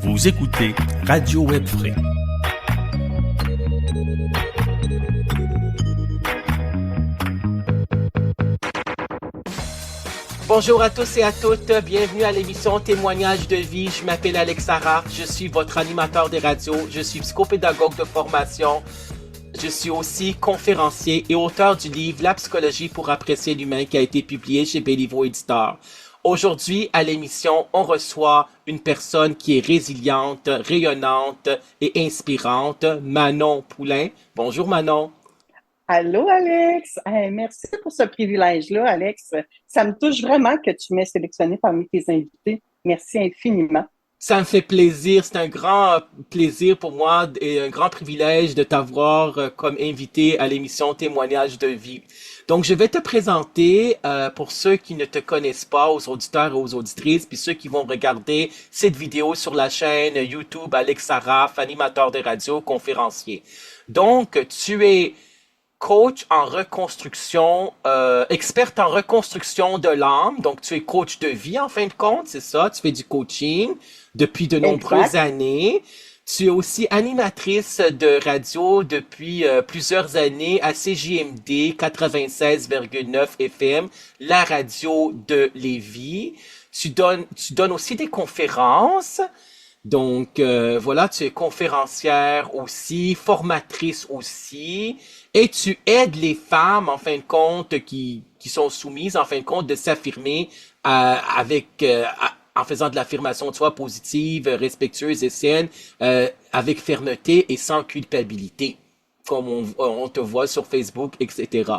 Vous écoutez Radio Web Frais. Bonjour à tous et à toutes, bienvenue à l'émission Témoignages de vie. Je m'appelle Alex Sarah, je suis votre animateur des radios, je suis psychopédagogue de formation, je suis aussi conférencier et auteur du livre La psychologie pour apprécier l'humain qui a été publié chez Béliveau Éditeur. Aujourd'hui, à l'émission, on reçoit une personne qui est résiliente, rayonnante et inspirante, Manon Poulain. Bonjour Manon. Allô, Alex. Merci pour ce privilège-là, Alex. Ça me touche vraiment que tu m'aies sélectionné parmi tes invités. Merci infiniment. Ça me fait plaisir. C'est un grand plaisir pour moi et un grand privilège de t'avoir comme invité à l'émission Témoignages de vie. Donc, je vais te présenter pour ceux qui ne te connaissent pas, aux auditeurs et aux auditrices, puis ceux qui vont regarder cette vidéo sur la chaîne YouTube Alex Saraf, animateur de radio, conférencier. Donc, tu es coach en reconstruction, experte en reconstruction de l'âme. Donc, tu es coach de vie, en fin de compte, c'est ça? Tu fais du coaching depuis de nombreuses années. Tu es aussi animatrice de radio depuis plusieurs années à CJMD 96,9 FM, la radio de Lévis. Tu donnes aussi des conférences. Donc, voilà, tu es conférencière aussi, formatrice aussi, et tu aides les femmes, en fin de compte, qui sont soumises, en fin de compte, de s'affirmer en faisant de l'affirmation de soi positive, respectueuse et saine, avec fermeté et sans culpabilité, comme on te voit sur Facebook, etc.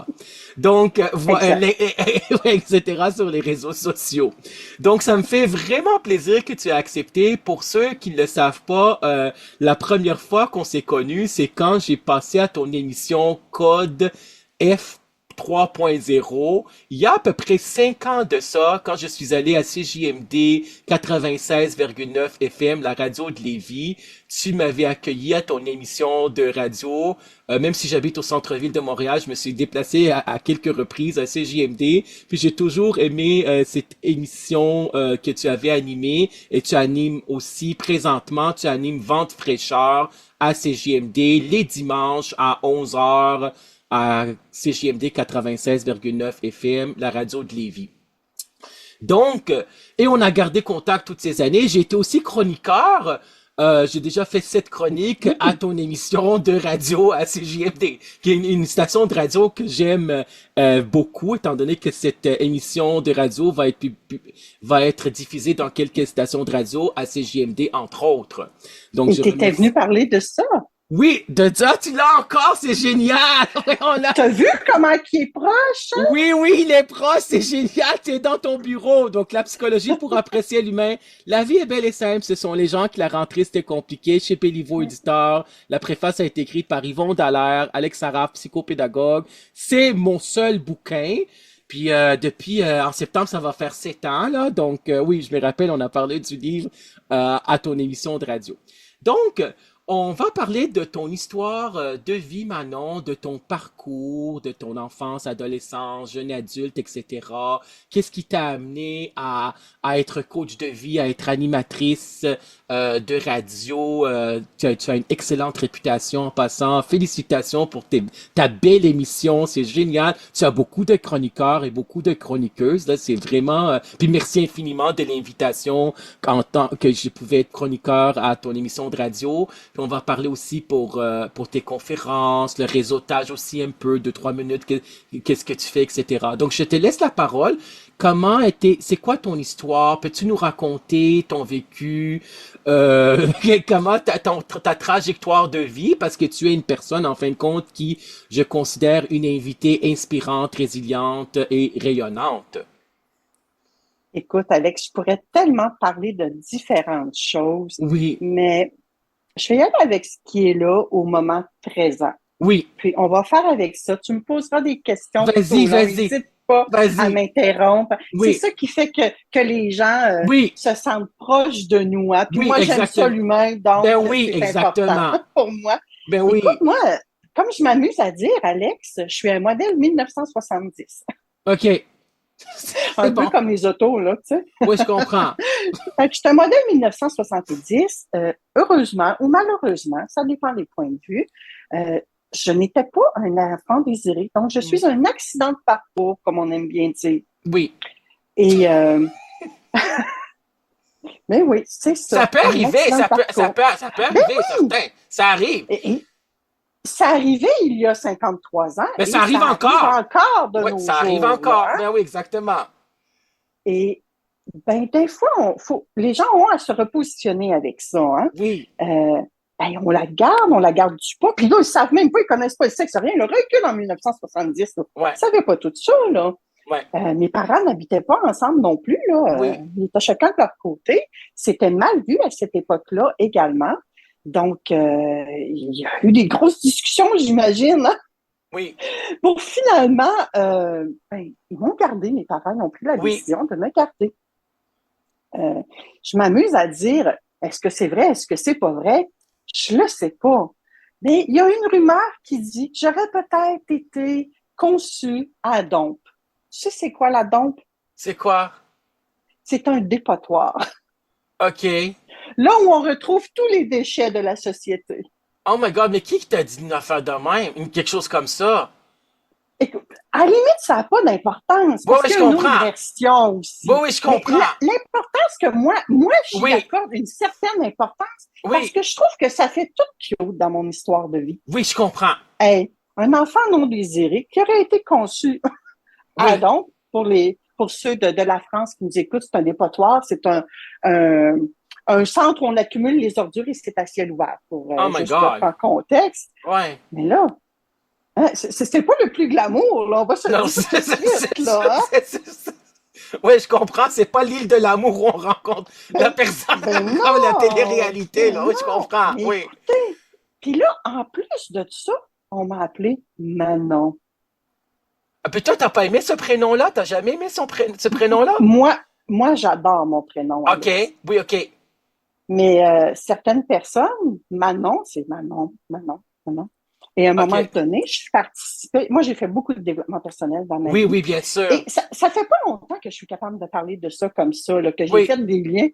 Donc, etc. sur les réseaux sociaux. Donc, ça me fait vraiment plaisir que tu aies accepté. Pour ceux qui ne le savent pas, la première fois qu'on s'est connus, c'est quand j'ai passé à ton émission Code F 3.0, il y a à peu près 5 ans de ça, quand je suis allé à CJMD 96,9 FM, la radio de Lévis, tu m'avais accueilli à ton émission de radio. Même si j'habite au centre-ville de Montréal, je me suis déplacé à quelques reprises à CJMD. Puis j'ai toujours aimé cette émission que tu avais animée. Et tu animes aussi présentement, tu animes Vente fraîcheur à CJMD les dimanches à 11h. À CJMD 96,9 FM, la radio de Lévis. Donc, et on a gardé contact toutes ces années. J'ai été aussi chroniqueur. J'ai déjà fait 7 chroniques à ton émission de radio à CJMD, qui est une station de radio que j'aime beaucoup, étant donné que cette émission de radio va être diffusée dans quelques stations de radio à CJMD, entre autres. Donc, et t'étais venu parler de ça? Oui, de ça, tu l'as encore, c'est génial! T'as vu comment il est proche? Hein? Oui, il est proche, c'est génial, tu es dans ton bureau. Donc, la psychologie pour apprécier l'humain. La vie est belle et simple, ce sont les gens qui la rendent triste et compliquée. Chez Béliveau Éditeur, la préface a été écrite par Yvon Dallaire, Alex Saraf, psychopédagogue. C'est mon seul bouquin. Puis depuis en septembre, ça va faire 7 ans, là. Donc, oui, je me rappelle, on a parlé du livre à ton émission de radio. Donc, on va parler de ton histoire de vie, Manon, de ton parcours, de ton enfance, adolescence, jeune adulte, etc. Qu'est-ce qui t'a amené à être coach de vie, à être animatrice de radio? Tu as une excellente réputation en passant. Félicitations pour ta belle émission, c'est génial. Tu as beaucoup de chroniqueurs et beaucoup de chroniqueuses. Là, c'est vraiment... Puis merci infiniment de l'invitation en tant que je pouvais être chroniqueur à ton émission de radio. Puis on va parler aussi pour tes conférences, le réseautage aussi un peu, 2-3 minutes, qu'est-ce que tu fais, etc. Donc, je te laisse la parole. C'est quoi ton histoire? Peux-tu nous raconter ton vécu? Comment ta trajectoire de vie? Parce que tu es une personne, en fin de compte, qui, je considère, une invitée inspirante, résiliente et rayonnante. Écoute, Alex, je pourrais tellement parler de différentes choses. Oui. Mais je vais y aller avec ce qui est là au moment présent. Oui. Puis, on va faire avec ça. Tu me poseras des questions. Vas-y. N'hésite pas à m'interrompre. Oui. C'est ça qui fait que les gens se sentent proches de nous. Hein? Puis moi, exactement. J'aime ça l'humain, donc c'est exactement. important pour moi. Oui. Écoute, moi, comme je m'amuse à dire, Alex, je suis un modèle 1970. OK. Un Bon. peu comme les autos, là, tu sais. Oui, je comprends. Fait que j'étais un modèle 1970. Heureusement ou malheureusement, ça dépend des points de vue, je n'étais pas un enfant désiré. Donc, je suis un accident de parcours, comme on aime bien dire. Oui. Et, mais oui, c'est ça. Ça peut un arriver, accident de parcours. ça peut arriver, certain. Ça arrive. Et ça arrivait il y a 53 ans. Mais et ça arrive encore. encore de Oui, nos ça jours. arrive encore. Là, hein? Ben oui, exactement. Et ben, des fois, les gens ont à se repositionner avec ça. Hein? Oui. Ben, on la garde du pas. Puis là, ils savent même pas, ils connaissent pas le sexe, rien. Le recul en 1970, là, Ouais. ils savaient pas tout ça. Là. Ouais. Mes parents n'habitaient pas ensemble non plus. Là. Oui. Ils étaient chacun de leur côté. C'était mal vu à cette époque-là également. Donc, il y a eu des grosses discussions, j'imagine. Hein? Oui. Pour finalement, ben, ils m'ont gardé, mes parents n'ont pris la décision de me garder. Je m'amuse à dire, est-ce que c'est vrai, est-ce que c'est pas vrai? Je le sais pas. Mais il y a une rumeur qui dit que j'aurais peut-être été conçue à Dompe. Tu sais c'est quoi la Dompe? C'est quoi? C'est un dépotoir. OK. Là où on retrouve tous les déchets de la société. Oh my God, mais qui t'a dit une affaire de même? Quelque chose comme ça? Écoute, à la limite, ça n'a pas d'importance. Oui, Parce oui, qu'il je y a une comprends. autre version aussi. Oui, oui, je comprends. Mais l'importance que moi j'y Oui. accorde une certaine importance Oui. parce que je trouve que ça fait tout cute dans mon histoire de vie. Oui, je comprends. Hey, un enfant non désiré qui aurait été conçu Oui. donc, pour ceux de la France qui nous écoutent, c'est un dépotoir, c'est un centre où on accumule les ordures et c'est à ciel ouvert pour Oh my juste God. mettre en contexte. Ouais. Mais là, hein, c'est pas le plus glamour, là. On va se le Non, dire tout de suite, là. Hein? Oui, je comprends. C'est pas l'île de l'amour où on rencontre la personne non, comme la télé-réalité, là. Oui, je non. comprends. Mais Oui. écoutez, puis là, en plus de ça, on m'a appelé Manon. Ah, puis toi, t'as pas aimé ce prénom-là? T'as jamais aimé ce prénom-là? Moi, j'adore mon prénom. OK. Alex. Oui, OK. Mais certaines personnes, Manon, c'est Manon. Et à un moment donné, je participais. Moi, j'ai fait beaucoup de développement personnel dans ma vie. Oui, bien sûr. Et ça fait pas longtemps que je suis capable de parler de ça comme ça, là, que j'ai Oui. fait des liens.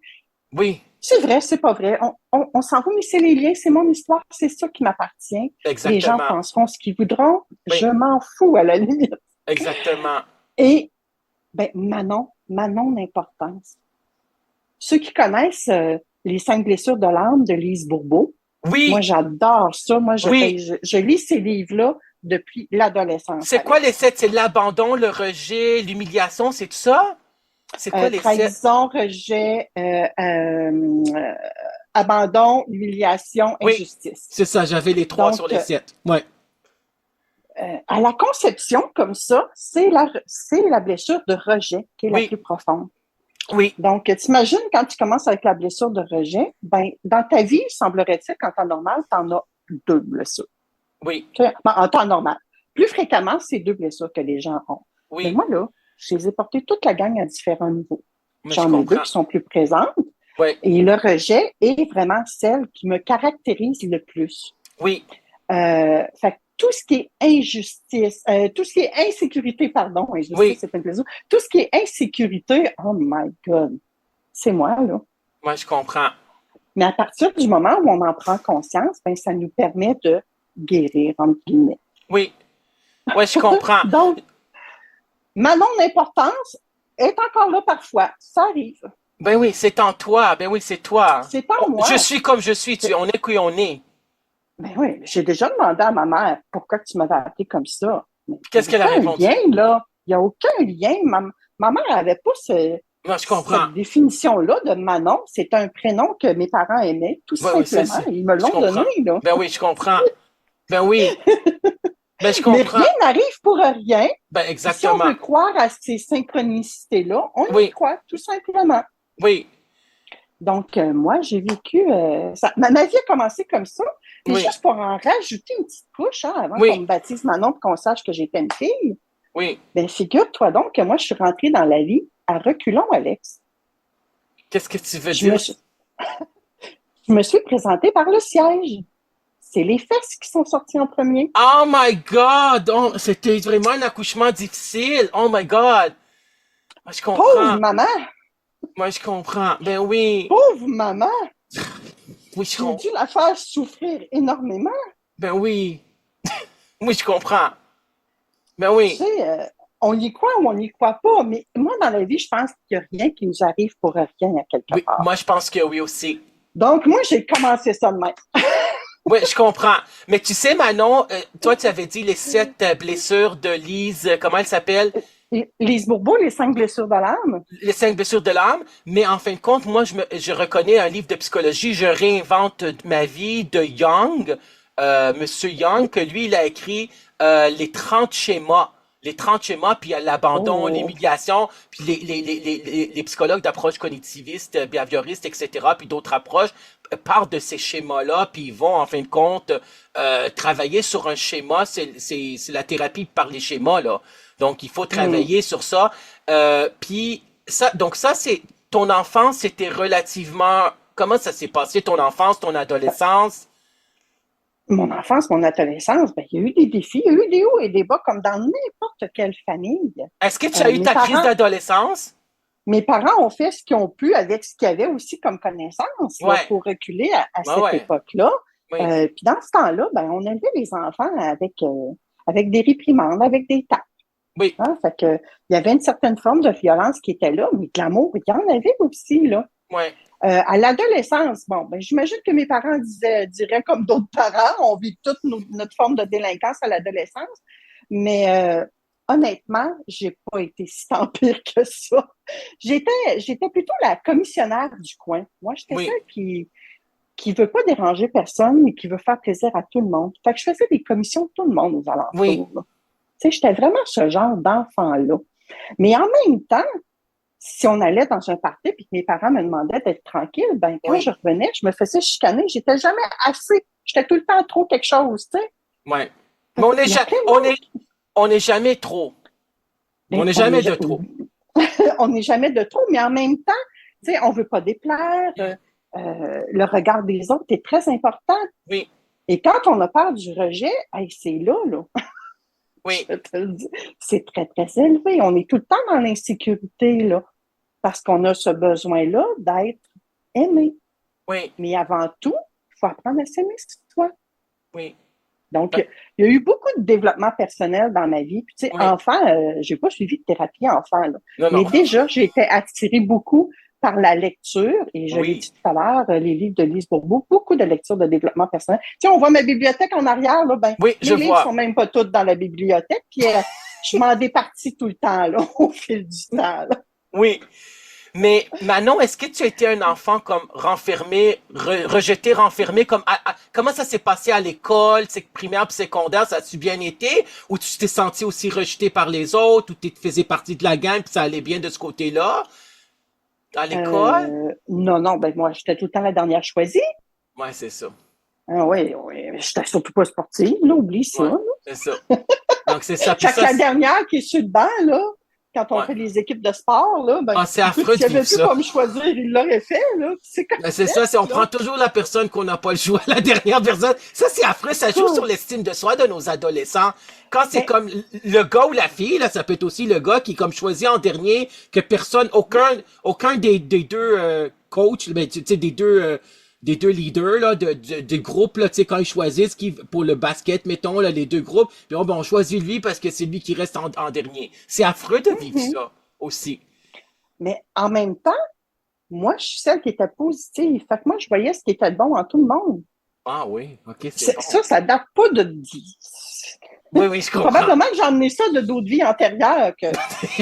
Oui, C'est vrai, c'est pas vrai. On s'en fout, mais c'est les liens, c'est mon histoire, c'est ça qui m'appartient. exactement. Les gens penseront ce qu'ils voudront. Oui. Je m'en fous à la limite. Exactement. Et ben Manon d'importance. Ceux qui connaissent Les 5 blessures de l'âme de Lise Bourbeau, Oui. moi j'adore ça. Moi, Oui. je lis ces livres-là depuis l'adolescence. C'est quoi les 7? C'est l'abandon, le rejet, l'humiliation, c'est tout ça? C'est quoi les 7? Trahison, rejet, abandon, humiliation, Oui. injustice. C'est ça, j'avais les 3 Donc, sur les 7. Ouais. À la conception, comme ça, c'est la blessure de rejet qui est Oui. la plus profonde. Oui. Donc, t'imagines quand tu commences avec la blessure de rejet, ben, dans ta vie, semblerait-il qu'en temps normal, t'en as 2 blessures. Oui. En temps normal. Plus fréquemment, c'est 2 blessures que les gens ont. Oui. Mais moi, là, je les ai portées toute la gang à différents niveaux. Mais J'en ai 2 qui sont plus présentes. Oui. Et le rejet est vraiment celle qui me caractérise le plus. Oui. Fait que tout ce qui est injustice, tout ce qui est insécurité, pardon, injustice, Oui. c'est un plaisir. Tout ce qui est insécurité, oh my God, c'est moi, là. Moi, je comprends. Mais à partir du moment où on en prend conscience, ben, ça nous permet de guérir, entre guillemets. Oui. Oui, je comprends. Donc, Manon d'importance est encore là parfois. Ça arrive. Ben oui, c'est en toi. Ben oui, c'est toi. C'est en moi. Je suis comme je suis. On est qui on est. Ben oui, j'ai déjà demandé à ma mère pourquoi tu m'avais appelé comme ça. Qu'est-ce qu'elle a répondu? Lien, là. Il n'y a aucun lien. Ma mère n'avait pas Non, je comprends. cette définition-là de Manon. C'est un prénom que mes parents aimaient, tout Oui, simplement. Ils me je l'ont comprends. donné, là. Ben oui, je comprends. Ben oui. Ben, je Mais comprends. rien n'arrive pour rien. Ben, Si on exactement. veut croire à ces synchronicités-là, on Oui. y croit, tout simplement. Oui. Donc, moi, j'ai vécu... ma vie a commencé comme ça. Puis Oui. juste pour en rajouter une petite couche, hein, avant Oui. qu'on me baptise Manon et qu'on sache que j'étais une fille, Oui. ben figure-toi donc que moi, je suis rentrée dans la vie à reculons, Alex. Qu'est-ce que tu veux Je dire? me suis présentée par le siège. C'est les fesses qui sont sorties en premier. Oh my God! Oh, c'était vraiment un accouchement difficile. Oh my God! Moi, je Pauvre comprends. maman! Moi, je comprends. Ben oui. Pauvre maman! Oui, J'ai dû la faire souffrir énormément. Ben oui. Oui, je comprends. Ben Tu oui. sais, on y croit ou on n'y croit pas, mais moi, dans la vie, je pense qu'il n'y a rien qui nous arrive pour rien à quelque Oui, part. moi, je pense que oui aussi. Donc, moi, j'ai commencé ça de même. Oui, je comprends. Mais tu sais, Manon, toi, tu avais dit les 7 blessures de Lise, comment elle s'appelle? Lise Bourbeau, Les 5 blessures de l'âme. Les 5 blessures de l'âme. Mais en fin de compte, moi, je reconnais un livre de psychologie, Je réinvente ma vie de Young, Monsieur Young, que lui, il a écrit les 30 schémas. Les 30 schémas, puis il y a l'abandon, Oh, l'humiliation, puis les psychologues d'approche cognitiviste, behavioriste, etc., puis d'autres approches partent de ces schémas-là, puis ils vont, en fin de compte, travailler sur un schéma. C'est la thérapie par les schémas, là. Donc, il faut hmm. travailler sur ça. Puis, donc ça, c'est ton enfance, c'était relativement... Comment ça s'est passé, ton enfance, ton adolescence? Mon enfance, mon adolescence, ben, il y a eu des défis, il y a eu des hauts et des bas comme dans n'importe quelle famille. Est-ce que tu as eu Mes ta crise parents, d'adolescence? mes parents ont fait ce qu'ils ont pu avec ce qu'ils avaient aussi comme connaissance là, Ouais, pour reculer à ouais, cette ouais, époque-là. oui, Puis dans ce temps-là, ben, on élevait les enfants avec des réprimandes, avec des tapes. oui, Hein? Fait que, il y avait une certaine forme de violence qui était là, mais de l'amour, il y en avait aussi. Là. ouais, À l'adolescence, bon, ben, j'imagine que mes parents diraient comme d'autres parents, on vit toute notre forme de délinquance à l'adolescence, mais honnêtement, j'ai pas été si tant pire que ça. J'étais plutôt la commissionnaire du coin. Moi, j'étais oui, celle qui veut pas déranger personne, mais qui veut faire plaisir à tout le monde. Fait que je faisais des commissions de tout le monde aux oui, alentours. Là. Tu sais, j'étais vraiment ce genre d'enfant-là. Mais en même temps, si on allait dans un party et que mes parents me demandaient d'être tranquille, ben quand oui, je revenais, je me faisais chicaner. J'étais jamais assez. J'étais tout le temps trop quelque chose, tu sais. ouais. Mais Mais après, on n'est jamais trop. On ben, n'est jamais de trop. on n'est jamais de trop, mais en même temps, tu sais, on veut pas déplaire. Le regard des autres est très important. Oui, Et quand on a peur du rejet, hey, c'est là. oui, Je te le dis, c'est très, très élevé. On est tout le temps dans l'insécurité, là, parce qu'on a ce besoin-là d'être aimé. oui, Mais avant tout, il faut apprendre à s'aimer soi. oui, Donc, il y a eu beaucoup de développement personnel dans ma vie. Puis, tu sais, oui. enfant, j'ai pas suivi de thérapie enfant, là. Non, Mais non. déjà, j'ai été attirée beaucoup par la lecture, et je l'ai Oui, dit tout à l'heure, les livres de Lise Bourbeau, beaucoup de lectures de développement personnel. Tu sais, on voit ma bibliothèque en arrière, là, ben, oui, je mes livres sont vois. même pas tous dans la bibliothèque, puis je m'en départis tout le temps, là, au fil du temps, là. Oui. Mais Manon, est-ce que tu étais un enfant comme renfermé, rejeté, renfermé, comment ça s'est passé à l'école, primaire puis secondaire, ça a-tu bien été, ou tu t'es senti aussi rejeté par les autres, ou tu faisais partie de la gang puis ça allait bien de ce côté-là, à l'école? Non, non, ben moi, j'étais tout le temps la dernière choisie. Ouais, c'est ça. Ah oui, oui, j'étais surtout pas sportive, là, oublie ça, Ouais, là. c'est ça. Donc c'est ça. Puis Fait que ça, la dernière qui est sur le banc, là, quand on ouais. fait les équipes de sport, là, ben, Ah, c'est écoute, affreux s'il de n'y vivre avait plus ça. pour me choisir, il l'aurait fait, là. C'est comme Ben, c'est ça, on là. prend toujours la personne qu'on n'a pas le choix, la dernière personne. Ça, c'est affreux, ça joue sur Écoute, l'estime de soi de nos adolescents. Quand c'est ben, comme le gars ou la fille, là, ça peut être aussi le gars qui est comme choisi en dernier, que personne, aucun des deux coachs, ben, tu sais, des deux leaders là, de groupe, là, tu sais, quand ils choisissent pour le basket, mettons, là, les deux groupes, puis on choisit lui parce que c'est lui qui reste en dernier. C'est affreux de vivre mhm. ça aussi. Mais en même temps, moi, je suis celle qui était positive. Fait que moi, je voyais ce qui était bon en tout le monde. Ah oui, ok, c'est bon. Ça date pas de... Oui, oui, je comprends. Probablement que j'ai emmené ça de d'autres vies antérieures, que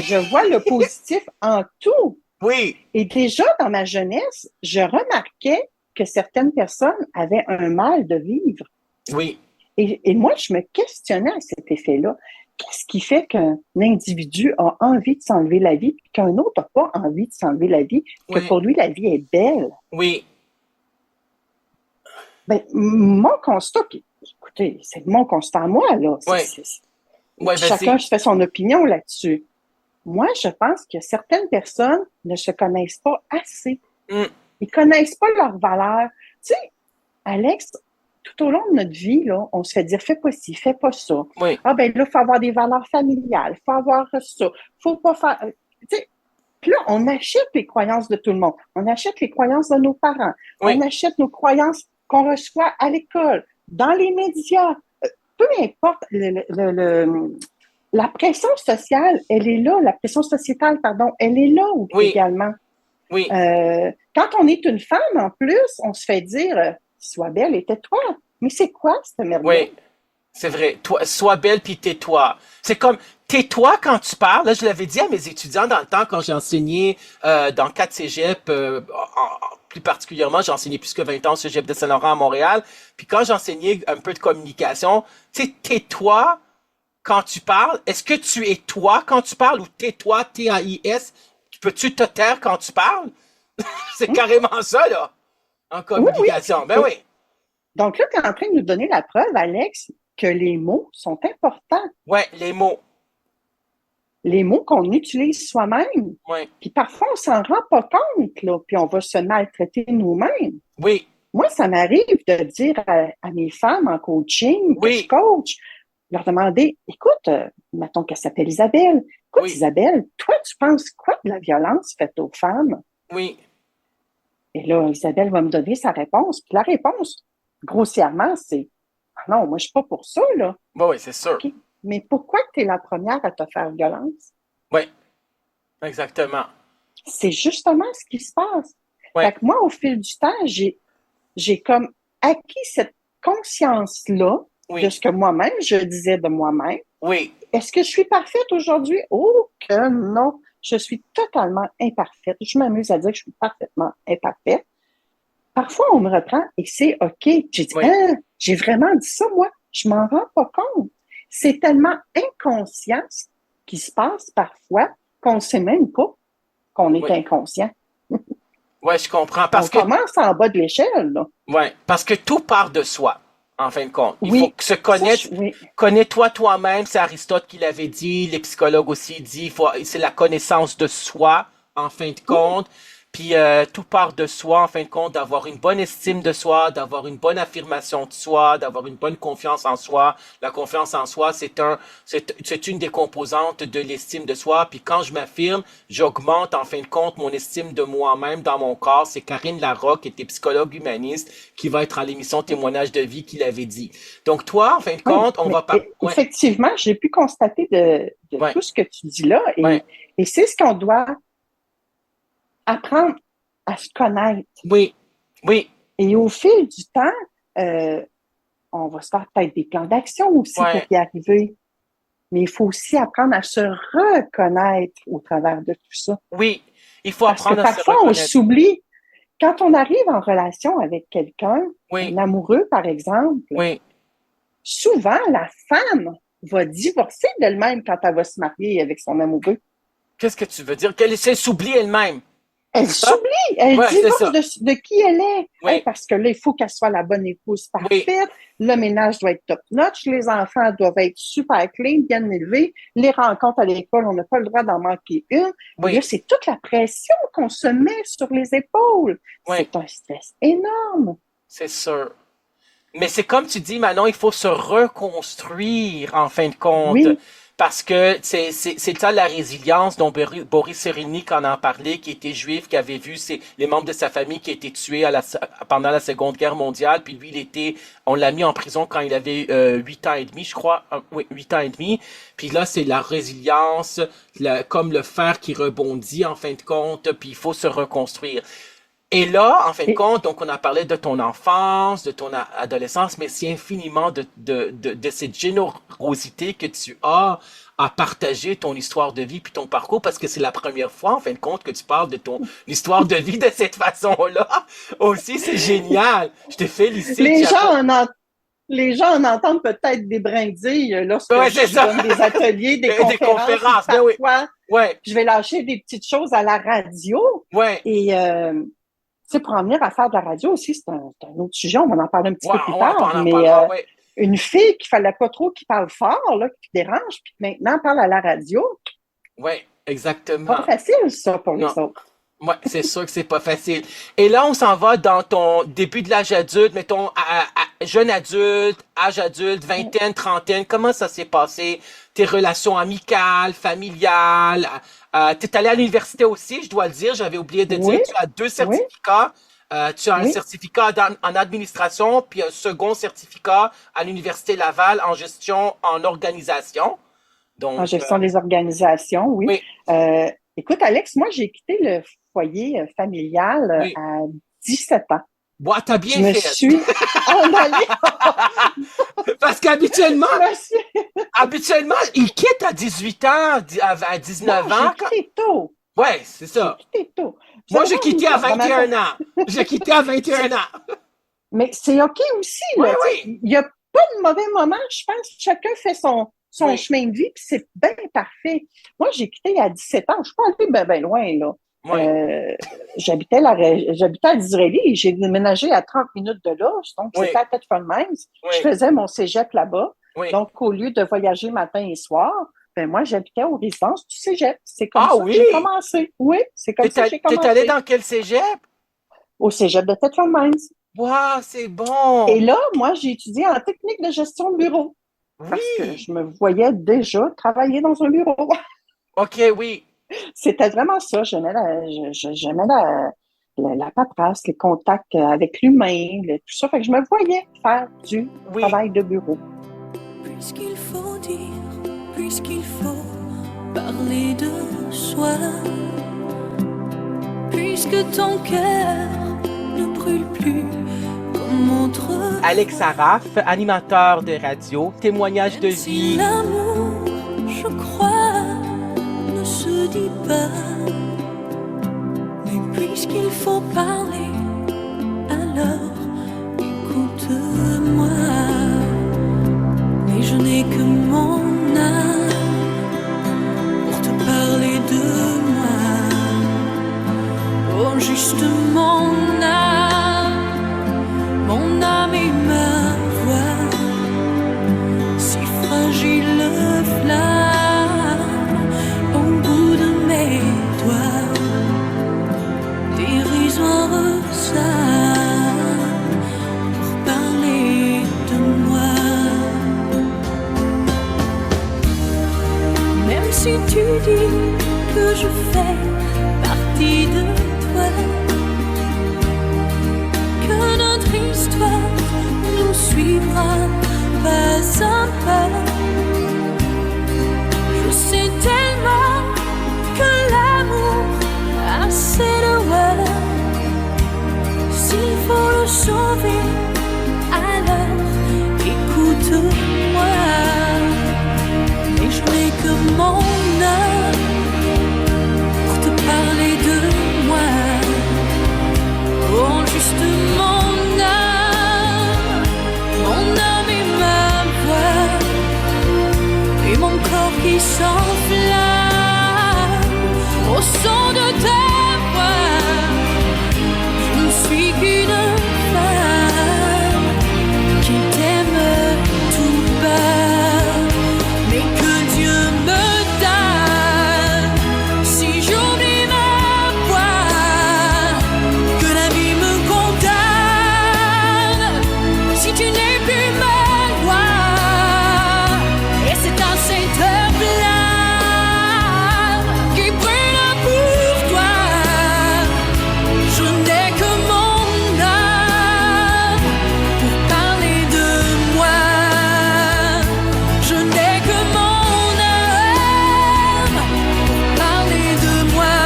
je vois le positif en tout. Oui, Et déjà, dans ma jeunesse, je remarquais que certaines personnes avaient un mal de vivre. oui. Et moi, je me questionnais à cet effet-là. Qu'est-ce qui fait qu'un individu a envie de s'enlever la vie, puis qu'un autre n'a pas envie de s'enlever la vie, que Oui, pour lui, la vie est belle? oui, Ben, mon constat, puis, écoutez, c'est mon constat à moi, là. oui, oui, Chacun vas-y. se fait son opinion là-dessus. Moi, je pense que certaines personnes ne se connaissent pas assez. Mm, Ils connaissent pas leur valeur. Tu sais, Alex, tout au long de notre vie, là, on se fait dire fais pas ci, fais pas ça. oui, Ah ben là, il faut avoir des valeurs familiales, il faut avoir ça, faut pas faire. Tu sais, Puis là, on achète les croyances de tout le monde. On achète les croyances de nos parents. Oui. On achète nos croyances qu'on reçoit à l'école, dans les médias. Peu importe, la pression sociale, elle est là. La pression sociétale, pardon, elle est là également. Oui. Quand on est une femme, en plus, on se fait dire sois belle et tais-toi. Mais c'est quoi cette merde? Oui, c'est vrai. Toi, sois belle puis tais-toi. C'est comme tais-toi quand tu parles. Là, je l'avais dit à mes étudiants dans le temps quand j'ai enseigné dans 4 cégeps, plus particulièrement, j'ai enseigné plus que 20 ans au cégep de Saint-Laurent à Montréal. Puis quand j'enseignais un peu de communication, tu sais, tais-toi quand tu parles. Est-ce que tu es toi quand tu parles ou tais-toi, T-A-I-S? Peux-tu te taire quand tu parles? C'est carrément ça, là, en communication. Oui. Ben oui. Donc là, tu es en train de nous donner la preuve, Alex, que les mots sont importants. Ouais, les mots. Les mots qu'on utilise soi-même. Ouais. Puis parfois, on s'en rend pas compte, là, puis on va se maltraiter nous-mêmes. Oui. Moi, ça m'arrive de dire à mes femmes en coaching, que je coach, leur demander, écoute, mettons qu'elle s'appelle Isabelle. Écoute, Isabelle, toi, tu penses quoi de la violence faite aux femmes? Oui. Et là, Isabelle va me donner sa réponse. Puis la réponse, grossièrement, c'est ah non, moi, je suis pas pour ça, là. Oui, c'est sûr. Okay. Mais pourquoi tu es la première à te faire violence? Oui, exactement. C'est justement ce qui se passe. Ouais. Fait que moi, au fil du temps, j'ai comme acquis cette conscience-là de ce que moi-même, je disais de moi-même. Oui. Est-ce que je suis parfaite aujourd'hui? Oh que non! Je suis totalement imparfaite. Je m'amuse à dire que je suis parfaitement imparfaite. Parfois, on me reprend et c'est OK. J'ai dit, j'ai vraiment dit ça, moi. Je m'en rends pas compte. C'est tellement inconscient ce qui se passe parfois qu'on ne sait même pas qu'on est inconscient. Oui, je comprends. On commence en bas de l'échelle, là. Oui, parce que tout part de soi, en fin de compte. Il faut se connaître. Connais-toi toi-même, c'est Aristote qui l'avait dit, les psychologues aussi disent, c'est la connaissance de soi, en fin de compte. Puis tout part de soi, en fin de compte, d'avoir une bonne estime de soi, d'avoir une bonne affirmation de soi, d'avoir une bonne confiance en soi. La confiance en soi, c'est une des composantes de l'estime de soi. Puis quand je m'affirme, j'augmente en fin de compte mon estime de moi-même dans mon corps. C'est Karine Larocque, qui était psychologue humaniste, qui va être à l'émission Témoignage de vie, qui l'avait dit. Donc toi, en fin de compte, on va pas. Effectivement, j'ai pu constater de tout ce que tu dis là, et c'est ce qu'on doit apprendre à se connaître. Oui, oui. Et au fil du temps, on va se faire peut-être des plans d'action aussi pour y arriver. Mais il faut aussi apprendre à se reconnaître au travers de tout ça. Oui, il faut apprendre à se reconnaître. Parfois, on s'oublie. Quand on arrive en relation avec quelqu'un, un amoureux par exemple, souvent la femme va divorcer d'elle-même quand elle va se marier avec son amoureux. Qu'est-ce que tu veux dire? Qu'elle s'oublie elle-même. Elle s'oublie, elle divorce de qui elle est. Parce que là, il faut qu'elle soit la bonne épouse parfaite. Le ménage doit être top-notch. Les enfants doivent être super clean, bien élevés. Les rencontres à l'école, on n'a pas le droit d'en manquer une. Et là, c'est toute la pression qu'on se met sur les épaules. C'est un stress énorme. C'est sûr. Mais c'est comme tu dis, Manon, il faut se reconstruire en fin de compte. Oui. Parce que c'est ça la résilience dont Boris Cyrulnik en a parlé, qui était juif, qui avait vu les membres de sa famille qui étaient tués pendant la Seconde Guerre mondiale, puis lui, on l'a mis en prison quand il avait 8 ans et demi, je crois. 8 ans et demi. Puis là, c'est la résilience, comme le fer qui rebondit en fin de compte, puis il faut se reconstruire. Et là, en fin de compte, donc on a parlé de ton enfance, de ton adolescence, mais c'est infiniment de cette générosité que tu as à partager ton histoire de vie puis ton parcours, parce que c'est la première fois, en fin de compte, que tu parles de ton histoire de vie de cette façon-là. Aussi, c'est génial. Je te félicite. Les gens en entendent peut-être des brindilles lorsque je donne des ateliers, des conférences. Parfois, je vais lâcher des petites choses à la radio. Et pour en venir à faire de la radio aussi, c'est un autre sujet, on va en parler un petit peu plus tard. Mais une fille qu'il fallait pas trop qui parle fort, là, qui dérange, puis maintenant parle à la radio. Oui, exactement. Pas facile, ça, pour les autres. Oui, c'est sûr que c'est pas facile. Et là, on s'en va dans ton début de l'âge adulte, mettons, jeune adulte, âge adulte, vingtaine, trentaine. Comment ça s'est passé? Tes relations amicales, familiales, Tu es allé à l'université aussi, je dois le dire, j'avais oublié de dire. Oui, Tu as deux oui, certificats. Tu as un oui, certificat en administration, puis un second certificat à l'Université Laval en gestion en organisation. en Donc, gestion des organisations, oui. oui, Écoute, Alex, moi, j'ai quitté le foyer familial oui. à 17 ans. Bon, t'as Je bien me fait. suis en allée, Parce qu'habituellement, je me suis... habituellement, ils quittent à 18 ans, à Non, 19 j'ai ans. quitté tôt. Ouais, c'est J'ai ça. quitté tôt. Vous Moi, savez, j'ai quitté à dans ma 21 ans. J'ai quitté à 21 ans. Mais c'est OK aussi, Oui, là. oui, Il n'y a pas de mauvais moment. Je pense que chacun fait son oui, chemin de vie, puis c'est bien parfait. Moi, j'ai quitté à 17 ans. Je suis pas allée bien loin, là. oui, J'habitais à Disraeli et j'ai déménagé à 30 minutes de là. Donc, oui, c'était à Thetford Mines. Je oui, faisais mon cégep là-bas. oui. Donc, au lieu de voyager matin et soir, ben moi, j'habitais aux résidences du cégep. C'est comme Ah ça que j'ai oui! commencé. Oui, c'est comme ça que j'ai T'es allé commencé. dans quel cégep? Au cégep de Thetford Mines. Waouh, c'est Et bon! là, moi, j'ai étudié en technique de gestion de bureau parce que Oui! je me voyais déjà travailler dans un bureau. Ok, oui, C'était vraiment ça. J'aimais la paperasse, les contacts avec l'humain, tout ça. Fait que je me voyais faire du oui. travail de bureau. Puisqu'il faut dire, puisqu'il faut parler de soi, puisque ton cœur ne brûle plus comme autrefois. Alex Saraf, animateur de radio, témoignage de Même si vie. l'amour, je crois, ne se dit pas. Mais puisqu'il faut parler, alors écoute-moi. Mais je n'ai que mon âme pour te parler de moi. Oh, juste mon âme et ma voix, si fragile flamme au bout de mes doigts, dérisoire ça pour parler de moi. Même si tu dis que je fais partie de toi, que notre histoire nous suivra pas à pas. Je sais tellement que l'amour a ses lois. S'il faut le sauver, alors écoute-moi. Et je n'ai que mon âme pour te parler de moi. Oh, juste mon âme et ma voix, et mon corps qui s'enflamme au son de ta voix. Je ne suis qu'une femme qui t'aime tout bas, mais que Dieu me donne si j'oublie ma voix, que la vie me condamne si tu n'es plus ma loi. Et c'est un Saint blanc qui brûle pour toi. Je n'ai que mon âme pour parler de moi. Je n'ai que mon âme pour parler de moi.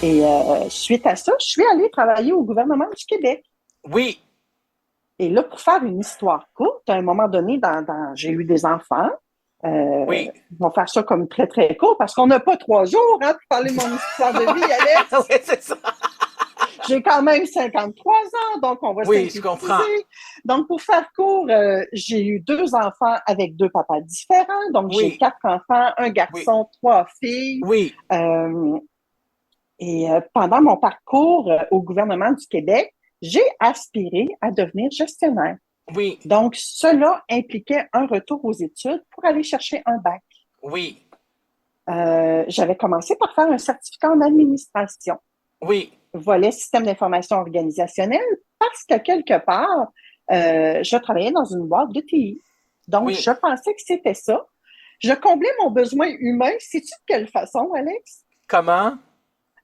Et suite à ça, je suis allée travailler au gouvernement du Québec. Oui, Et là, pour faire une histoire courte, à un moment donné, j'ai eu des enfants. oui. On va faire ça comme très, très court parce qu'on n'a pas 3 jours pour parler de mon histoire de vie, Alex. Oui, c'est ça. J'ai quand même 53 ans, donc on va Oui, je synthétiser. comprends. Donc, pour faire court, j'ai eu 2 enfants avec 2 papas différents. Donc, Oui. j'ai 4 enfants, un garçon, 3 filles. Oui, Pendant mon parcours au gouvernement du Québec, j'ai aspiré à devenir gestionnaire. oui, Donc, cela impliquait un retour aux études pour aller chercher un bac. oui, J'avais commencé par faire un certificat en administration, oui, volet système d'information organisationnelle, parce que quelque part, je travaillais dans une boîte de TI. Donc, Oui. je pensais que c'était ça. Je comblais mon besoin humain. Sais-tu de quelle façon, Alex? Comment?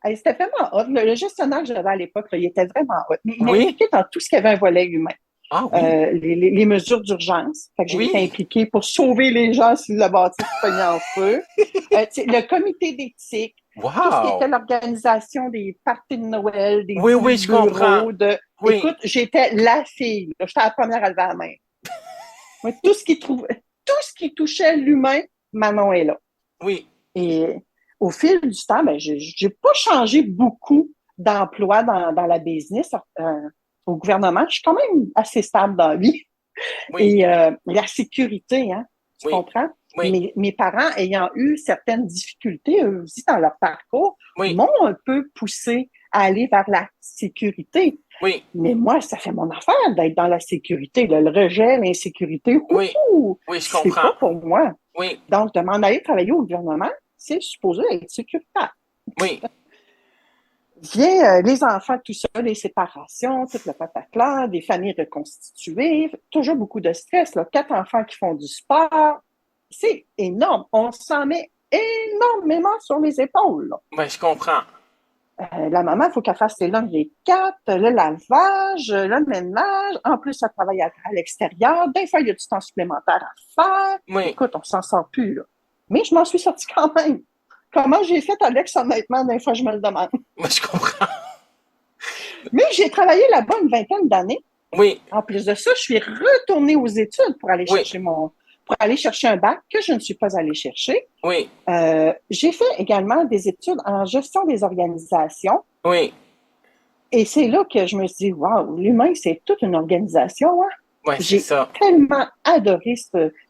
Hey, c'était vraiment hot. Le gestionnaire que j'avais à l'époque, là, il était vraiment hot. Mais il Oui. m'impliquait dans tout ce qui avait un volet humain. Ah oui. Les mesures d'urgence. Fait que j'ai Oui. été impliquée pour sauver les gens si le bâtiment se pognait en feu. Le comité d'éthique, tout ce qui était Wow. l'organisation des parties de Noël, des Oui, dîners oui, de je bureau, comprends. Oui. Écoute, j'étais la fille. Là. J'étais la première à lever la main. Moi, tout ce qui touchait l'humain, Manon est là. Oui. Et au fil du temps, ben, j'ai pas changé beaucoup d'emploi dans la business au gouvernement. Je suis quand même assez stable dans la vie. Oui. Et la sécurité, hein, tu Oui. comprends? Oui. Mes parents ayant eu certaines difficultés, eux aussi, dans leur parcours, Oui. m'ont un peu poussé à aller vers la sécurité. Oui. Mais moi, ça fait mon affaire d'être dans la sécurité. Le rejet, l'insécurité, Oui. ouhou, Oui, je c'est comprends. pas pour moi. Oui. Donc, de m'en aller travailler au gouvernement, c'est supposé être sécuritaire. Oui. Vient les enfants, tout ça, les séparations, tout le pataclan, des familles reconstituées, toujours beaucoup de stress. Là. 4 enfants qui font du sport, c'est énorme. On s'en met énormément sur les épaules. Là. Oui, je comprends. La maman, il faut qu'elle fasse les lunchs des 4, le lavage, le ménage. En plus, elle travaille à l'extérieur. Des fois, il y a du temps supplémentaire à faire. Oui. Écoute, on s'en sort plus. Là. Mais je m'en suis sortie quand même. Comment j'ai fait, Alex, honnêtement, des fois, je me le demande. Moi, je comprends. Mais j'ai travaillé là-bas une vingtaine d'années. Oui. En plus de ça, je suis retournée aux études pour aller Oui. chercher un bac que je ne suis pas allée chercher. Oui. J'ai fait également des études en gestion des organisations. Oui. Et c'est là que je me suis dit, wow, l'humain, c'est toute une organisation. Hein? Oui, c'est J'ai ça. tellement adoré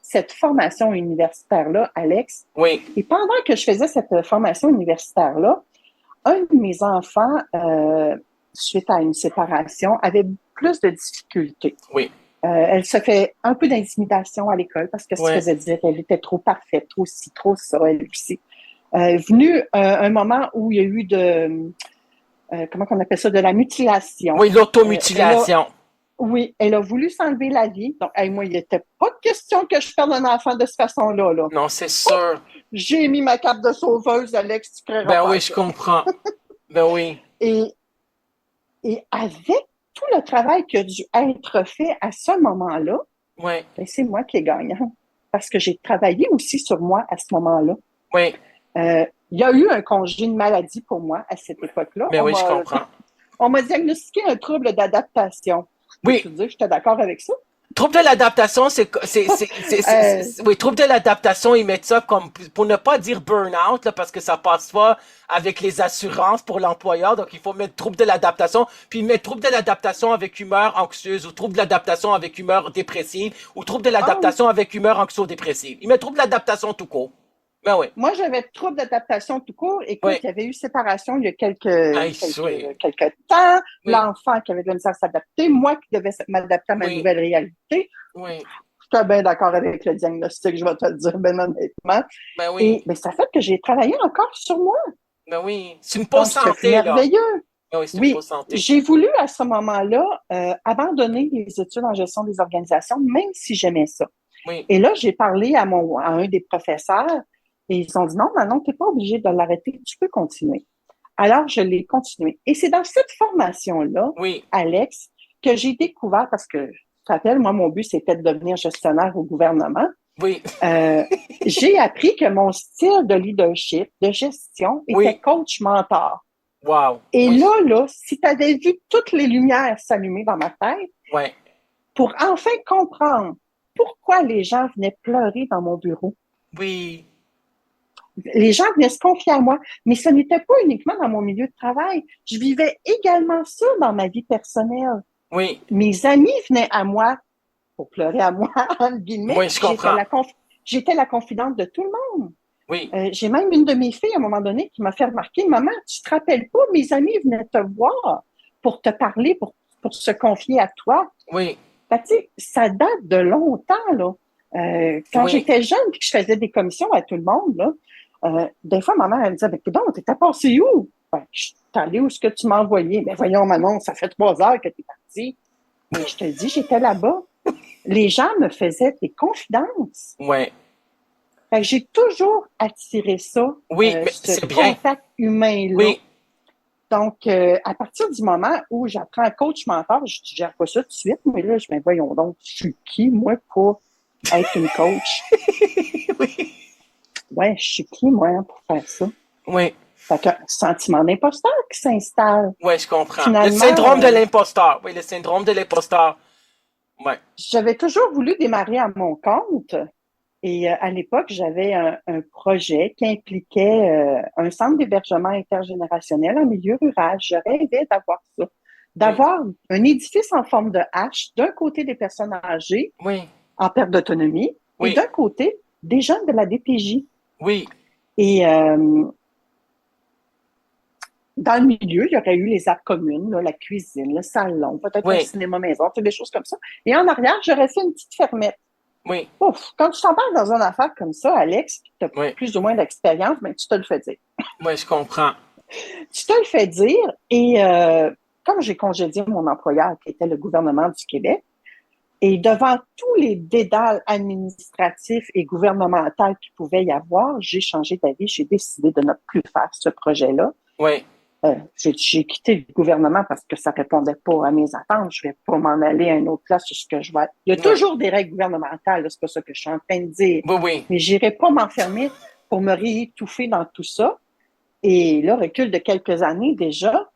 cette formation universitaire-là, Alex. Oui. Et pendant que je faisais cette formation universitaire-là, un de mes enfants, suite à une séparation, avait plus de difficultés. Oui. Elle se fait un peu d'intimidation à l'école parce que se Ouais. faisait dire qu'elle était trop parfaite, trop ci, trop ça, elle aussi. Venu un moment où il y a eu comment on appelle ça, de la mutilation. Oui, l'automutilation. Oui, elle a voulu s'enlever la vie. Donc, moi, il n'était pas de question que je perde un enfant de cette façon-là. Là. Non, c'est sûr. J'ai mis ma cape de sauveuse, Alex, tu créeras Ben pas oui, ça. je comprends. Ben oui. Et avec tout le travail qui a dû être fait à ce moment-là, Oui. ben, c'est moi qui ai gagnant. Parce que j'ai travaillé aussi sur moi à ce moment-là. Oui. Il y a eu un congé de maladie pour moi à cette époque-là. Ben oui, je comprends. On m'a diagnostiqué un trouble d'adaptation. Oui. Je veux dire, j'étais d'accord avec ça. Trouble de l'adaptation, oui, trouble de l'adaptation, ils mettent ça comme, pour ne pas dire burn-out, là, parce que ça passe pas avec les assurances pour l'employeur, donc il faut mettre trouble de l'adaptation, puis ils mettent trouble de l'adaptation avec humeur anxieuse, ou trouble de l'adaptation avec humeur dépressive, ou trouble de l'adaptation avec humeur anxio-dépressive. Ils mettent trouble de l'adaptation tout court. Ben oui. Moi, j'avais trouble d'adaptation tout court. Écoute, Oui. il y avait eu séparation il y a quelques oui. temps. Oui. L'enfant qui avait de la misère à s'adapter. Moi qui devais m'adapter à ma Oui. nouvelle réalité. Oui. J'étais bien d'accord avec le diagnostic, je vais te le dire, ben honnêtement. Ben oui. Et ben, ça fait que j'ai travaillé encore sur moi. Ben oui. C'est une Donc, pause c'est santé, là. merveilleux. Ben oui, c'est Oui, une pause santé. j'ai voulu à ce moment-là abandonner les études en gestion des organisations, même si j'aimais ça. Oui. Et là, j'ai parlé à un des professeurs et ils ont dit non, Manon, tu n'es pas obligé de l'arrêter, tu peux continuer. Alors, je l'ai continué. Et c'est dans cette formation-là, Oui. Alex, que j'ai découvert, parce que, tu te rappelles, moi, mon but, c'était de devenir gestionnaire au gouvernement. Oui. J'ai appris que mon style de leadership, de gestion, était Oui. coach-mentor. Wow. Et Oui. là, si tu avais vu toutes les lumières s'allumer dans ma tête, Ouais. pour enfin comprendre pourquoi les gens venaient pleurer dans mon bureau. Oui. Les gens venaient se confier à moi, mais ce n'était pas uniquement dans mon milieu de travail. Je vivais également ça dans ma vie personnelle. Oui. Mes amis venaient à moi pour pleurer à moi, entre guillemets. Oui, je comprends. J'étais la confidente de tout le monde. Oui. J'ai même une de mes filles, à un moment donné, qui m'a fait remarquer, « Maman, tu te rappelles pas, mes amis venaient te voir pour te parler, pour se confier à toi. » Oui. Fait que, tu sais, ça date de longtemps, là. Quand Oui. j'étais jeune et que je faisais des commissions à tout le monde, là, des fois, ma mère, elle me disait, « Ben, coudonc, t'étais passé où? » Ben, je suis allée où est-ce que tu m'as envoyé? « Ben, voyons, Manon, ça fait 3 heures que t'es partie. » Mais je te dis, j'étais là-bas. Les gens me faisaient des confidences. Ouais. Fait que j'ai toujours attiré ça, Oui, mais ce c'est bien. contact humain-là. Oui, Donc, à partir du moment où j'apprends coach mentor, je ne gère pas ça tout de suite, mais là, je me dis, voyons donc, je suis qui, moi, pour être une coach? oui, Ouais, je suis qui, moi, pour faire ça? oui, Fait que, sentiment d'imposteur qui s'installe. oui, je comprends. Finalement, Le syndrome de l'imposteur. Oui, le syndrome de l'imposteur. Ouais, j'avais toujours voulu démarrer à mon compte. Et à l'époque, j'avais un projet qui impliquait un centre d'hébergement intergénérationnel en milieu rural. Je rêvais d'avoir ça, oui, d'avoir un édifice en forme de H, d'un côté des personnes âgées oui, en perte d'autonomie et oui, d'un côté des jeunes de la DPJ. oui, Et dans le milieu, il y aurait eu les apps communes, là, la cuisine, le salon, peut-être un oui, cinéma maison, des choses comme ça. Et en arrière, j'aurais fait une petite fermette. oui, Ouf, quand tu t'embarques dans une affaire comme ça, Alex, puis tu as oui, plus ou moins d'expérience, ben, tu te le fais dire. oui, je comprends. Tu te le fais dire et comme j'ai congédié mon employeur qui était le gouvernement du Québec, et devant tous les dédales administratifs et gouvernementaux qu'il pouvait y avoir, j'ai changé d'avis, j'ai décidé de ne plus faire ce projet-là. Oui, J'ai quitté le gouvernement parce que ça répondait pas à mes attentes. Je vais pas m'en aller à une autre place où ce que je vais. Il y a oui, toujours des règles gouvernementales, là, c'est pas ça que je suis en train de dire. oui, oui, Mais j'irai pas m'enfermer pour me réétouffer dans tout ça. Et là, recul de quelques années déjà,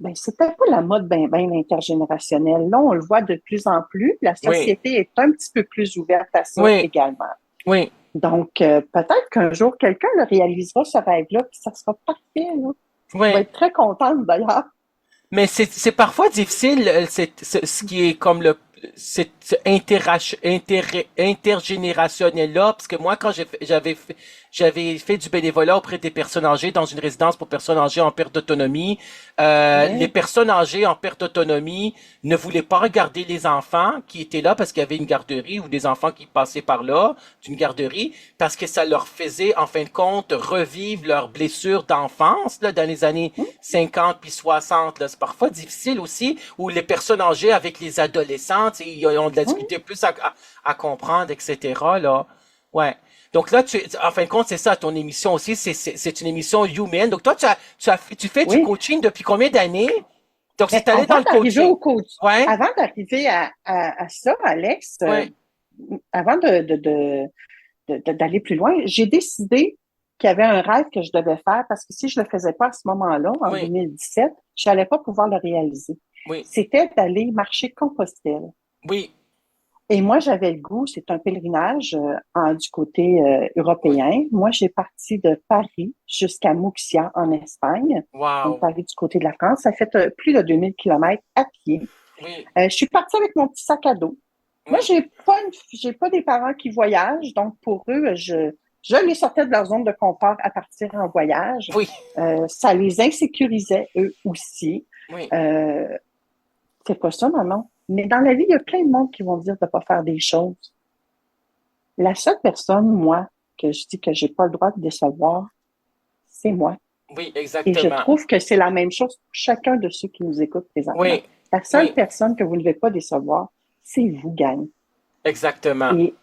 ben c'était pas la mode ben intergénérationnelle. Là, on le voit de plus en plus. La oui, société est un petit peu plus ouverte à ça oui, également. oui. Donc, peut-être qu'un jour, quelqu'un le réalisera, ce rêve-là, puis ça sera parfait, là. Je vais Oui. être très contente, d'ailleurs. Mais c'est parfois difficile, ce qui est comme ce intergénérationnel là, parce que moi quand j'avais fait du bénévolat auprès des personnes âgées dans une résidence pour personnes âgées en perte d'autonomie. Les Oui. personnes âgées en perte d'autonomie ne voulaient pas regarder les enfants qui étaient là parce qu'il y avait une garderie ou des enfants qui passaient par là d'une garderie parce que ça leur faisait en fin de compte revivre leurs blessures d'enfance là dans les années 50 puis 60 là. C'est parfois difficile aussi ou les personnes âgées avec les adolescents, ils ont de la difficulté plus à comprendre, etc. là. Ouais. Donc là, en fin de compte, c'est ça, ton émission aussi, c'est une émission humaine. Donc toi, tu fais du Oui. coaching depuis combien d'années? Donc Mais c'est allé dans le d'arriver coaching. au coach, Ouais, avant d'arriver à ça, Alex, ouais, avant d'aller plus loin, j'ai décidé qu'il y avait un rêve que je devais faire parce que si je le faisais pas à ce moment-là, en oui, 2017, je n'allais pas pouvoir le réaliser. oui, C'était d'aller marcher Compostelle. oui, Et moi, j'avais le goût, c'est un pèlerinage du côté oui. européen. Moi, j'ai parti de Paris jusqu'à Muxia en Espagne, donc Wow. Paris du côté de la France. Ça fait plus de 2000 kilomètres à pied. Oui, Je suis partie avec mon petit sac à dos. Moi, oui, j'ai pas des parents qui voyagent, donc pour eux, je les sortais de leur zone de confort à partir en voyage. oui, Ça les insécurisait eux aussi. oui, Euh, c'est pas ça, maman. Mais dans la vie, il y a plein de monde qui vont dire de pas faire des choses. La seule personne, moi, que je dis que j'ai pas le droit de décevoir, c'est moi. oui, Et je exactement. trouve que c'est la même chose pour chacun de ceux qui nous écoutent présentement. Oui, La seule oui, personne que vous ne devez pas décevoir, c'est vous, gang. exactement. Et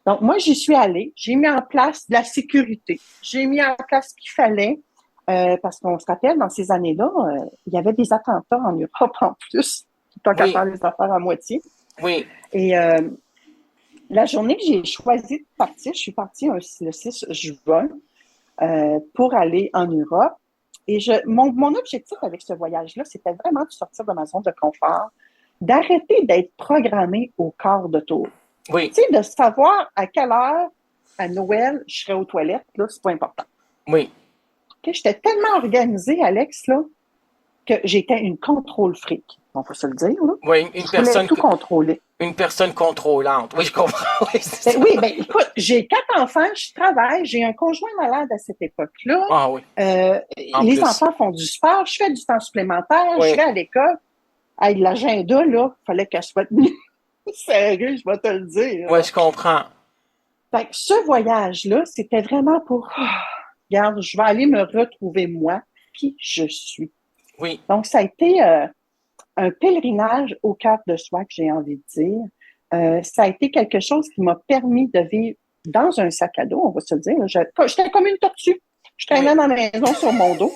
donc, moi, j'y suis allée. J'ai mis en place de la sécurité. J'ai mis en place ce qu'il fallait. Parce qu'on se rappelle, dans ces années-là, il y avait des attentats en Europe en plus, tant qu'à Oui, faire les affaires à moitié. oui, Et la journée que j'ai choisi de partir, je suis partie le 6 juin pour aller en Europe. Et mon objectif avec ce voyage-là, c'était vraiment de sortir de ma zone de confort, d'arrêter d'être programmée au quart de tour. oui, Tu sais, de savoir à quelle heure, à Noël, je serais aux toilettes, là, c'est pas important. oui, Okay? J'étais tellement organisée, Alex, là, que j'étais une contrôle fric. On peut se le dire, là. oui, Je voulais tout contrôler. une personne contrôlante. Oui, je comprends. Oui, c'est ça. Oui, écoute, j'ai 4 enfants, je travaille, j'ai un conjoint malade à cette époque-là. Ah oui, en Les plus. enfants font du sport, je fais du temps supplémentaire, Oui, je vais à l'école. Hey, l'agenda, là, fallait qu'elle soit tenue. Sérieux, je vais te le dire. oui, je comprends. Fait que ce voyage-là, c'était vraiment pour, regarde, je vais aller me retrouver moi, qui je suis. Oui, Donc, ça a été un pèlerinage au cœur de soi, que j'ai envie de dire. Ça a été quelque chose qui m'a permis de vivre dans un sac à dos, on va se le dire. J'étais comme une tortue. Je traînais dans la maison sur mon dos.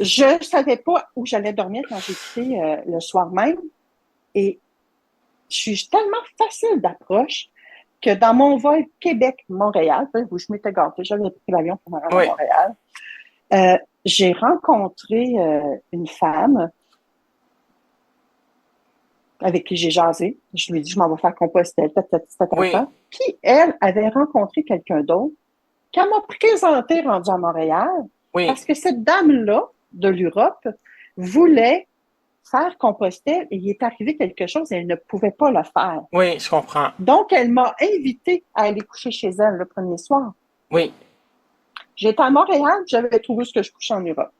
Je ne savais pas où j'allais dormir quand j'ai quitté le soir même. Et je suis tellement facile d'approche que dans mon vol Québec-Montréal, où je m'étais gâtée, j'avais pris l'avion pour me rendre à Montréal, j'ai rencontré une femme avec qui j'ai jasé. Je lui ai dit, je m'en vais faire Compostelle, qui, elle, avait rencontré quelqu'un d'autre, qu'elle m'a présenté rendu à Montréal, parce que cette dame-là, de l'Europe, voulait faire Compostelle et il est arrivé quelque chose et elle ne pouvait pas le faire. Oui, je comprends. Donc, elle m'a invité à aller coucher chez elle le premier soir. Oui. J'étais à Montréal, j'avais trouvé ce que je couchais en Europe.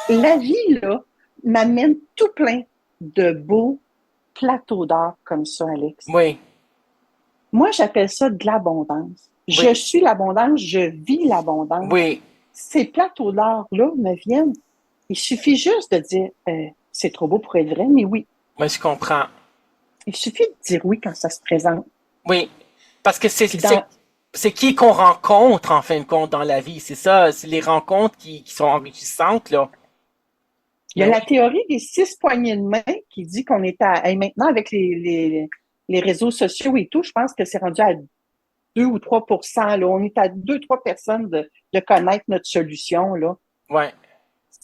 La vie, là, m'amène tout plein de beaux plateaux d'or comme ça, Alex. Oui. Moi, j'appelle ça de l'abondance. Oui. Je suis l'abondance, je vis l'abondance. Oui. Ces plateaux d'or-là me viennent. Il suffit juste de dire, c'est trop beau pour être vrai, mais oui. Moi, je comprends. Il suffit de dire oui quand ça se présente. Oui. Parce que c'est qui qu'on rencontre, en fin de compte, dans la vie. C'est ça, c'est les rencontres qui sont enrichissantes, là. Il y a la théorie des 6 poignées de main qui dit qu'on est à... maintenant, avec les réseaux sociaux et tout, je pense que c'est rendu à 2 ou 3%. Là. On est à 2-3 personnes de connaître notre solution. Là. Ouais.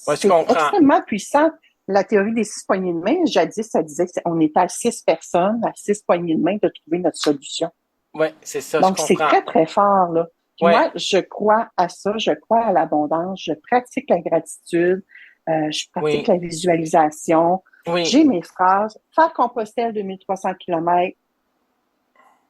Ouais, je c'est comprends. extrêmement puissant. La théorie des 6 poignées de main, jadis, ça disait qu'on était à 6 personnes, à 6 poignées de main de trouver notre solution. Ouais, c'est ça, donc, je c'est comprends. très, très fort. Là. Ouais. Moi, je crois à ça, je crois à l'abondance, je pratique la gratitude, je pratique la visualisation. Oui. J'ai mes phrases. Faire Compostelle 2300 km,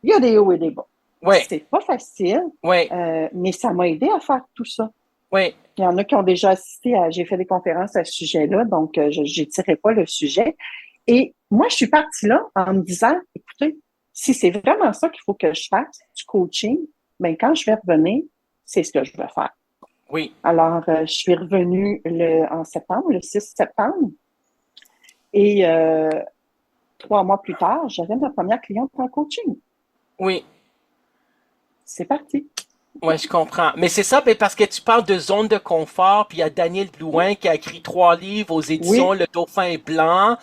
il y a des hauts et des bas. Ouais. C'est pas facile, mais ça m'a aidé à faire tout ça. Oui. Il y en a qui ont déjà assisté j'ai fait des conférences à ce sujet-là, donc je n'étirerai pas le sujet. Et moi, je suis partie là en me disant, écoutez, si c'est vraiment ça qu'il faut que je fasse, du coaching, ben quand je vais revenir, c'est ce que je vais faire. Oui. Alors, je suis revenue en septembre, le 6 septembre. Et 3 mois plus tard, j'avais ma première cliente en coaching. Oui. C'est parti. Oui, je comprends. Mais c'est ça, parce que tu parles de zone de confort, puis il y a Daniel Blouin qui a écrit 3 livres aux éditions Le Dauphin Blanc.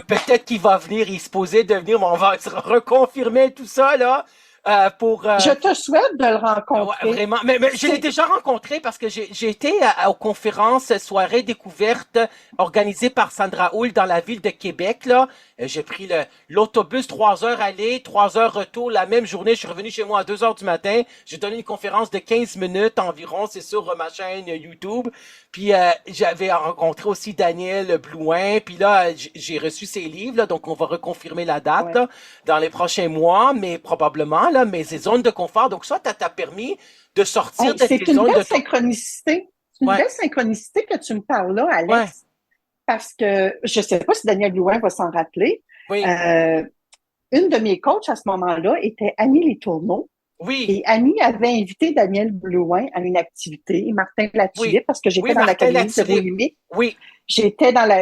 Peut-être qu'il va venir, il se posait de venir, mais on va reconfirmer tout ça, là. Je te souhaite de le rencontrer. Ouais, vraiment. Mais je l'ai déjà rencontré parce que j'ai été aux conférences soirée découverte organisées par Sandra Houle dans la ville de Québec, là. J'ai pris l'autobus 3 heures aller, 3 heures retour la même journée. Je suis revenu chez moi à 2 heures du matin. J'ai donné une conférence de 15 minutes environ. C'est sur ma chaîne YouTube. Puis j'avais rencontré aussi Daniel Blouin. Puis là, j'ai reçu ses livres, là, donc on va reconfirmer la date là, dans les prochains mois, mais probablement là, mais ces zones de confort. Donc ça, t'a permis de sortir de tes zones de... C'est une belle synchronicité. C'est une belle synchronicité que tu me parles là, Alex. Ouais. Parce que je sais pas si Daniel Blouin va s'en rappeler. Oui. Une de mes coachs à ce moment-là était Annie Les Tourneaux. Oui. Et Annie avait invité Daniel Blouin à une activité, Martin Latulippe, parce que j'étais dans l'Académie Zéro Limite. Oui. Je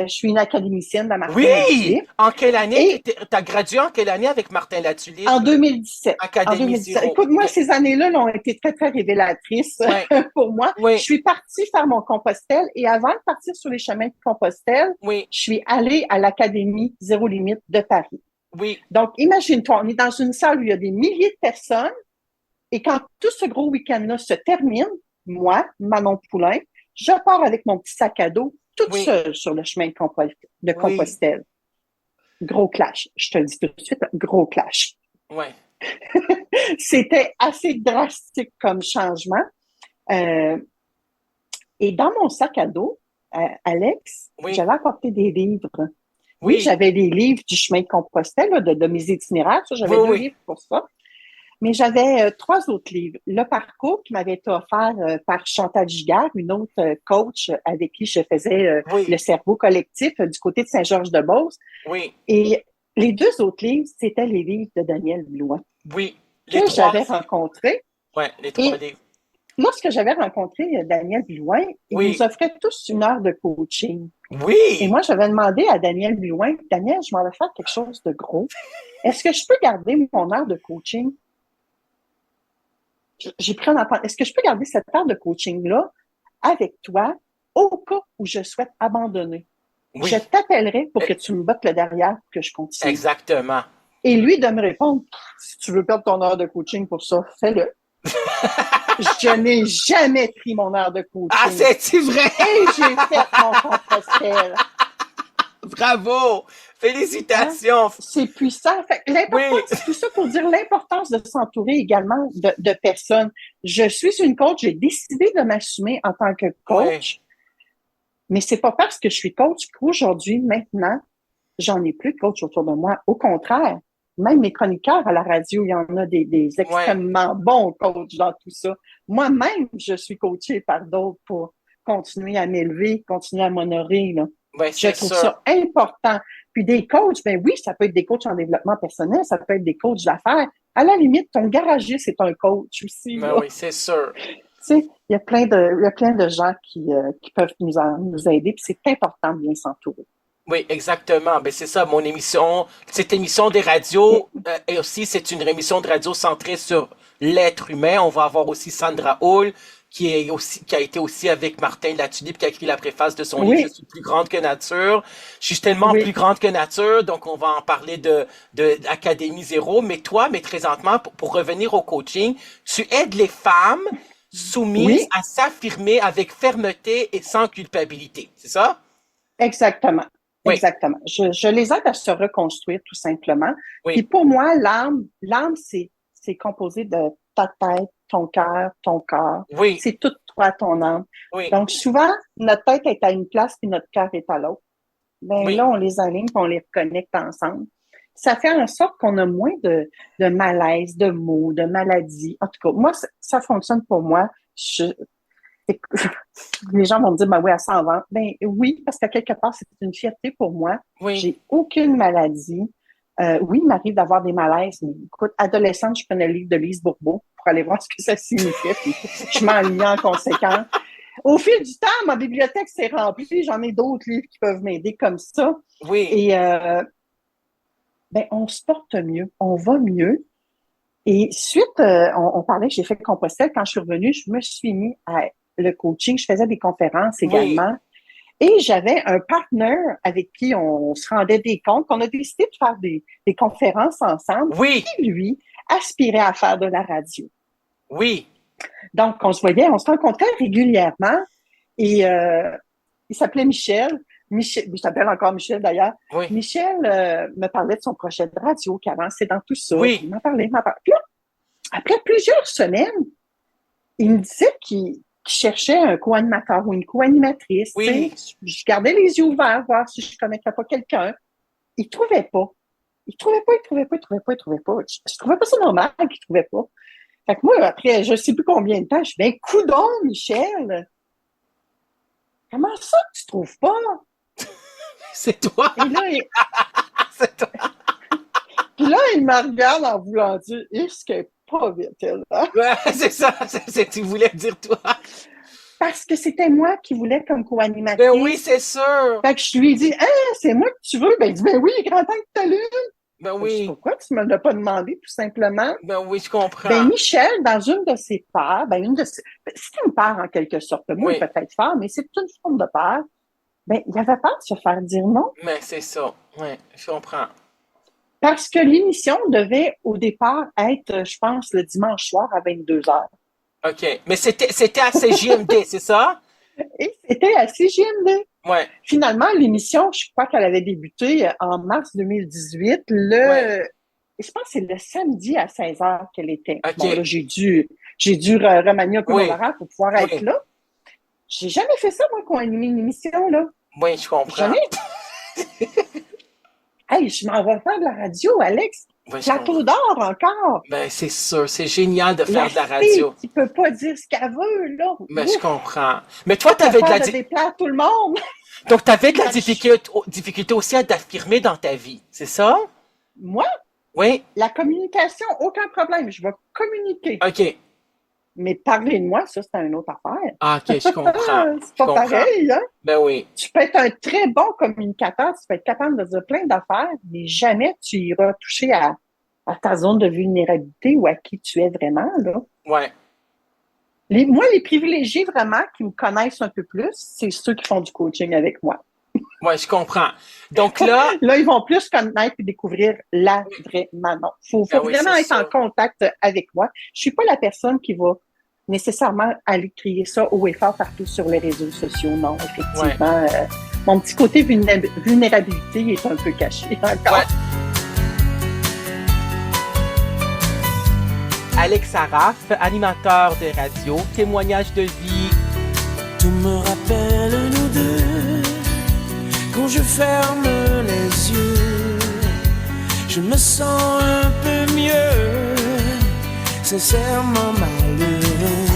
suis une académicienne de Martin Latulippe. En quelle année? T'as gradué en quelle année avec Martin Latulippe? En 2017. Académie Zéro. Écoute, moi, ces années-là ont été très, très révélatrices pour moi. Oui. Je suis partie faire mon Compostelle et avant de partir sur les chemins de Compostelle, je suis allée à l'Académie Zéro Limite de Paris. Oui. Donc, imagine-toi, on est dans une salle où il y a des milliers de personnes. Et quand tout ce gros week-end-là se termine, moi, Manon Poulain, je pars avec mon petit sac à dos, toute seule sur le chemin de Compostelle. Gros clash. Je te le dis tout de suite, gros clash. Ouais. C'était assez drastique comme changement. Et dans mon sac à dos, Alex, j'avais apporté des livres. Oui, j'avais des livres du chemin de Compostelle, là, de mes itinéraires. J'avais 2 livres pour ça. Mais j'avais 3 autres livres. Le parcours qui m'avait été offert par Chantal Giguère, une autre coach avec qui je faisais le cerveau collectif du côté de Saint-Georges-de-Beauce. Oui. Et les 2 autres livres, c'était les livres de Daniel Blouin. Oui. Que j'avais rencontré. Oui, les 3 livres. Lorsque j'avais rencontré Daniel Blouin, il nous offrait tous 1 heure de coaching. Oui! Et moi, j'avais demandé à Daniel Blouin, Daniel, je m'en vais faire quelque chose de gros. Est-ce que je peux garder mon heure de coaching? J'ai pris un appel. Est-ce que je peux garder cette heure de coaching-là avec toi au cas où je souhaite abandonner? Oui, Je t'appellerai pour que tu me battes le derrière pour que je continue. exactement. Et lui de me répondre, si tu veux perdre ton heure de coaching pour ça, fais-le. Je n'ai jamais pris mon heure de Ah, coaching. c'est-tu vrai? Et j'ai fait mon contre-spell. Bravo! Félicitations! C'est puissant. Fait que l'importance, tout ça pour dire l'importance de s'entourer également de personnes. Je suis une coach, j'ai décidé de m'assumer en tant que coach, mais c'est pas parce que je suis coach qu'aujourd'hui, maintenant, j'en ai plus de coach autour de moi. Au contraire, même mes chroniqueurs à la radio, il y en a des extrêmement bons coachs dans tout ça. Moi-même, je suis coachée par d'autres pour continuer à m'élever, continuer à m'honorer, là. Ouais, Je c'est trouve sûr. ça important. Puis des coachs, ben oui, ça peut être des coachs en développement personnel, ça peut être des coachs d'affaires. À la limite, ton garagiste est un coach aussi. Ben Là. oui, c'est sûr. Tu sais, il y a plein de gens qui peuvent nous aider, puis c'est important de bien s'entourer. Oui, exactement. Ben c'est ça, mon émission, cette émission des radios, et aussi c'est une émission de radio centrée sur l'être humain. On va avoir aussi Sandra Hall, qui a été aussi avec Martin Latulippe, qui a écrit la préface de son livre Je suis plus grande que nature. Je suis tellement plus grande que nature, donc on va en parler de Académie Zéro. Mais toi, présentement, pour revenir au coaching, tu aides les femmes soumises à s'affirmer avec fermeté et sans culpabilité. C'est ça? Exactement. Oui. Exactement. Je les aide à se reconstruire, tout simplement. Oui. Puis pour moi, l'âme, c'est composé de ta tête, ton cœur, ton corps. Oui. C'est tout toi, ton âme. Oui. Donc, souvent, notre tête est à une place puis notre cœur est à l'autre. Ben là, on les aligne puis on les reconnecte ensemble. Ça fait en sorte qu'on a moins de malaise, de maux, de maladies. En tout cas, moi, ça fonctionne pour moi. Les gens vont me dire, ben oui, elle s'en va. Ben oui, parce qu'à quelque part, c'est une fierté pour moi. Oui. J'ai aucune maladie. Oui, il m'arrive d'avoir des malaises, mais écoute, adolescente, je prenais le livre de Lise Bourbeau pour aller voir ce que ça signifiait, puis je m'enlignais en conséquence. Au fil du temps, ma bibliothèque s'est remplie, j'en ai d'autres livres qui peuvent m'aider comme ça. Oui. Et ben, on se porte mieux, on va mieux. Et suite, on parlait que j'ai fait Compostelle. Quand je suis revenue, je me suis mis à le coaching. Je faisais des conférences également. Et j'avais un partenaire avec qui on se rendait des comptes, qu'on a décidé de faire des conférences ensemble. Oui. Qui, lui, aspirait à faire de la radio. Oui. Donc, on se rencontrait régulièrement. Et il s'appelait Michel. Il s'appelle encore Michel d'ailleurs. Oui. Michel me parlait de son projet de radio qui avançait dans tout ça. Oui. Il m'en parlait. Puis là, après plusieurs semaines, il me disait qu'il cherchait un co-animateur ou une co-animatrice. Oui. Je gardais les yeux ouverts, voir si je ne connaissais pas quelqu'un. Il ne trouvait pas. Il trouvait pas. Je trouvais pas ça normal qu'il ne trouvait pas. Fait que moi, après, je ne sais plus combien de temps, je suis bien coudon, Michel. Comment ça que tu ne trouves pas? C'est toi. Et là, C'est toi. Puis là, il me regarde en voulant dire, est-ce qu'elle est pas vite, elle, hein? Ouais, c'est ça. Tu voulais dire toi. Parce que c'était moi qui voulais comme co-animatrice. Ben oui, c'est sûr. Fait que je lui ai dit, c'est moi que tu veux. Ben, il dit, ben oui, grand temps que tu as lu. Ben oui. Pourquoi tu me l'as pas demandé, tout simplement? Ben oui, je comprends. Ben, Michel, dans une de ses peurs, c'est une peur en quelque sorte. Moi, peut-être fort, mais c'est une forme de peur. Ben, il avait peur de se faire dire non. Mais c'est ça. Oui, je comprends. Parce que l'émission devait, au départ, être, je pense, le dimanche soir à 22h. OK. Mais c'était à CJMD, c'est ça? Et c'était à CJMD. Ouais. Finalement, l'émission, je crois qu'elle avait débuté en mars 2018. Je pense que c'est le samedi à 16h qu'elle était. OK. Bon, là, j'ai dû remanier un peu mon horaire pour pouvoir être là. J'ai jamais fait ça, moi, qu'on animé une émission, là. Oui, je comprends. Jamais. Hey, je m'en vais faire de la radio, Alex. Oui, Plateau d'or encore. Ben, c'est sûr. C'est génial de faire de la radio. Qui peut pas dire ce qu'elle veut, là. Ben, je comprends. Mais toi, t'avais de la déplaire tout le monde. Donc, t'avais de la difficulté aussi à t'affirmer dans ta vie, c'est ça? Moi? Oui. La communication, aucun problème. Je vais communiquer. OK. Mais parler de moi, ça, c'est une autre affaire. Ah, OK, je comprends. C'est pas pareil, hein? Ben oui. Tu peux être un très bon communicateur, tu peux être capable de dire plein d'affaires, mais jamais tu iras toucher à ta zone de vulnérabilité ou à qui tu es vraiment, là. Ouais. Moi, les privilégiés vraiment qui me connaissent un peu plus, c'est ceux qui font du coaching avec moi. Ouais, je comprends. Donc là, Là, ils vont plus connaître et découvrir la vraie Manon. Faut Ben oui, vraiment c'est être ça. en contact avec moi. Je suis pas la personne qui va nécessairement aller crier ça haut et fort partout sur les réseaux sociaux. Non, effectivement. Mon petit côté vulnérabilité est un peu caché encore. Ouais. Alex Araf, animateur de radio, témoignage de vie. Tout me rappelle nous deux. Quand je ferme les yeux, je me sens un peu mieux, sincèrement malheureux.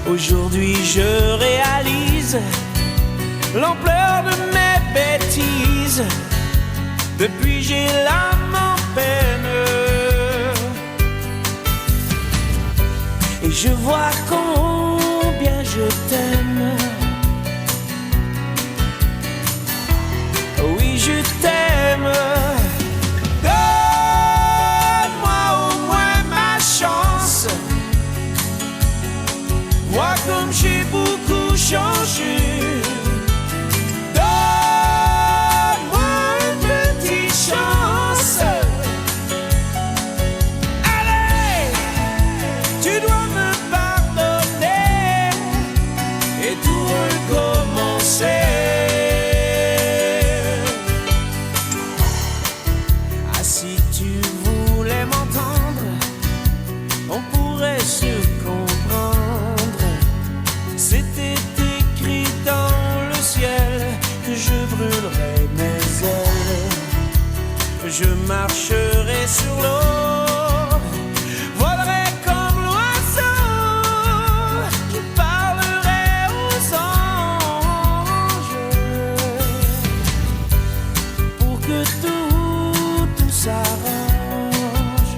Aujourd'hui je réalise l'ampleur de mes bêtises. Depuis j'ai l'âme en peine et je vois combien je t'aime. Oui, je t'aime. Donne-moi au moins ma chance. Vois comme j'ai beaucoup changé. Donne-moi une petite chance. Allez, tu dois me pardonner et tout recommencer. Je marcherai sur l'eau, volerai comme l'oiseau, je parlerai aux anges pour que tout s'arrange.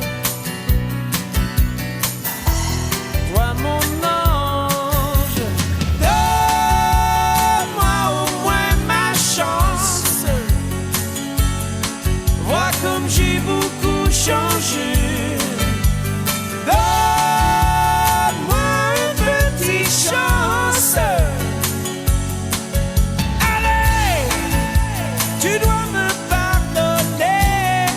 Toi mon ange, donne-moi au moins ma chance. Vois comme j'ai beaucoup changé. Donne-moi une petite chance. Allez, tu dois me pardonner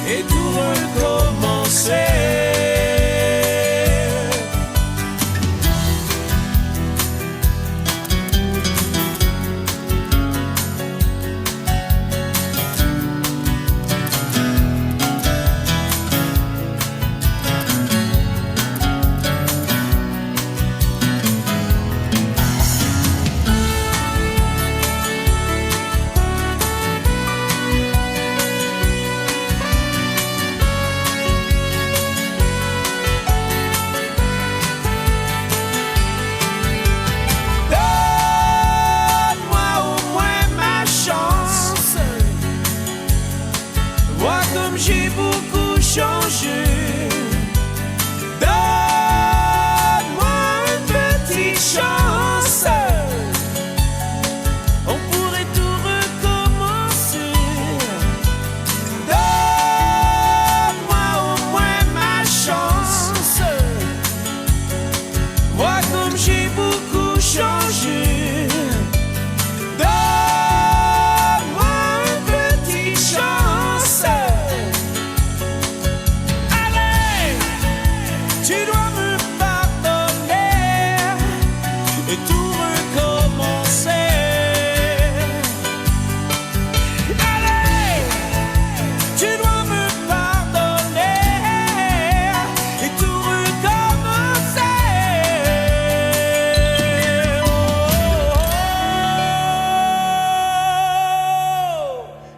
et tout recommencer. J'ai beaucoup changé. Donne-moi une petite chance. On pourrait tout recommencer. Donne-moi au moins ma chance. Moi comme j'ai beaucoup changé.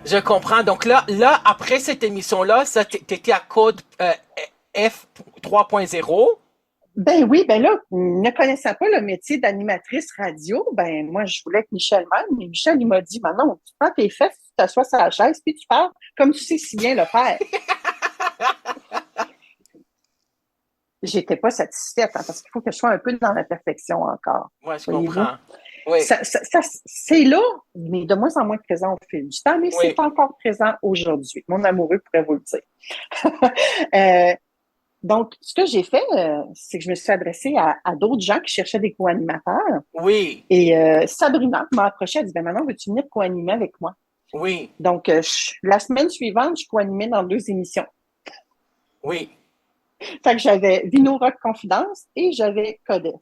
Je comprends. Donc là, après cette émission-là, ça, t'étais à Code F 3.0. Ben oui, ben là, ne connaissant pas le métier d'animatrice radio, ben moi, je voulais être Michel Mann, mais Michel, il m'a dit, Manon, tu prends tes fesses, tu t'assois sur la chaise, puis tu parles comme tu sais si bien le faire. j'étais pas satisfaite, hein, parce qu'il faut que je sois un peu dans la perfection encore. Ouais, je Voyez-vous? comprends. Oui, C'est là, mais de moins en moins présent au fil du temps, mais oui, c'est encore présent aujourd'hui. Mon amoureux pourrait vous le dire. Euh, donc, ce que j'ai fait, c'est que je me suis adressée à d'autres gens qui cherchaient des co-animateurs. oui, Et Sabrina m'a approchée, elle dit, ben maintenant, veux-tu venir co-animer avec moi? oui, Donc, la semaine suivante, je co-animais dans 2 émissions. oui, Fait que j'avais Vino Rock Confidence et j'avais Codef.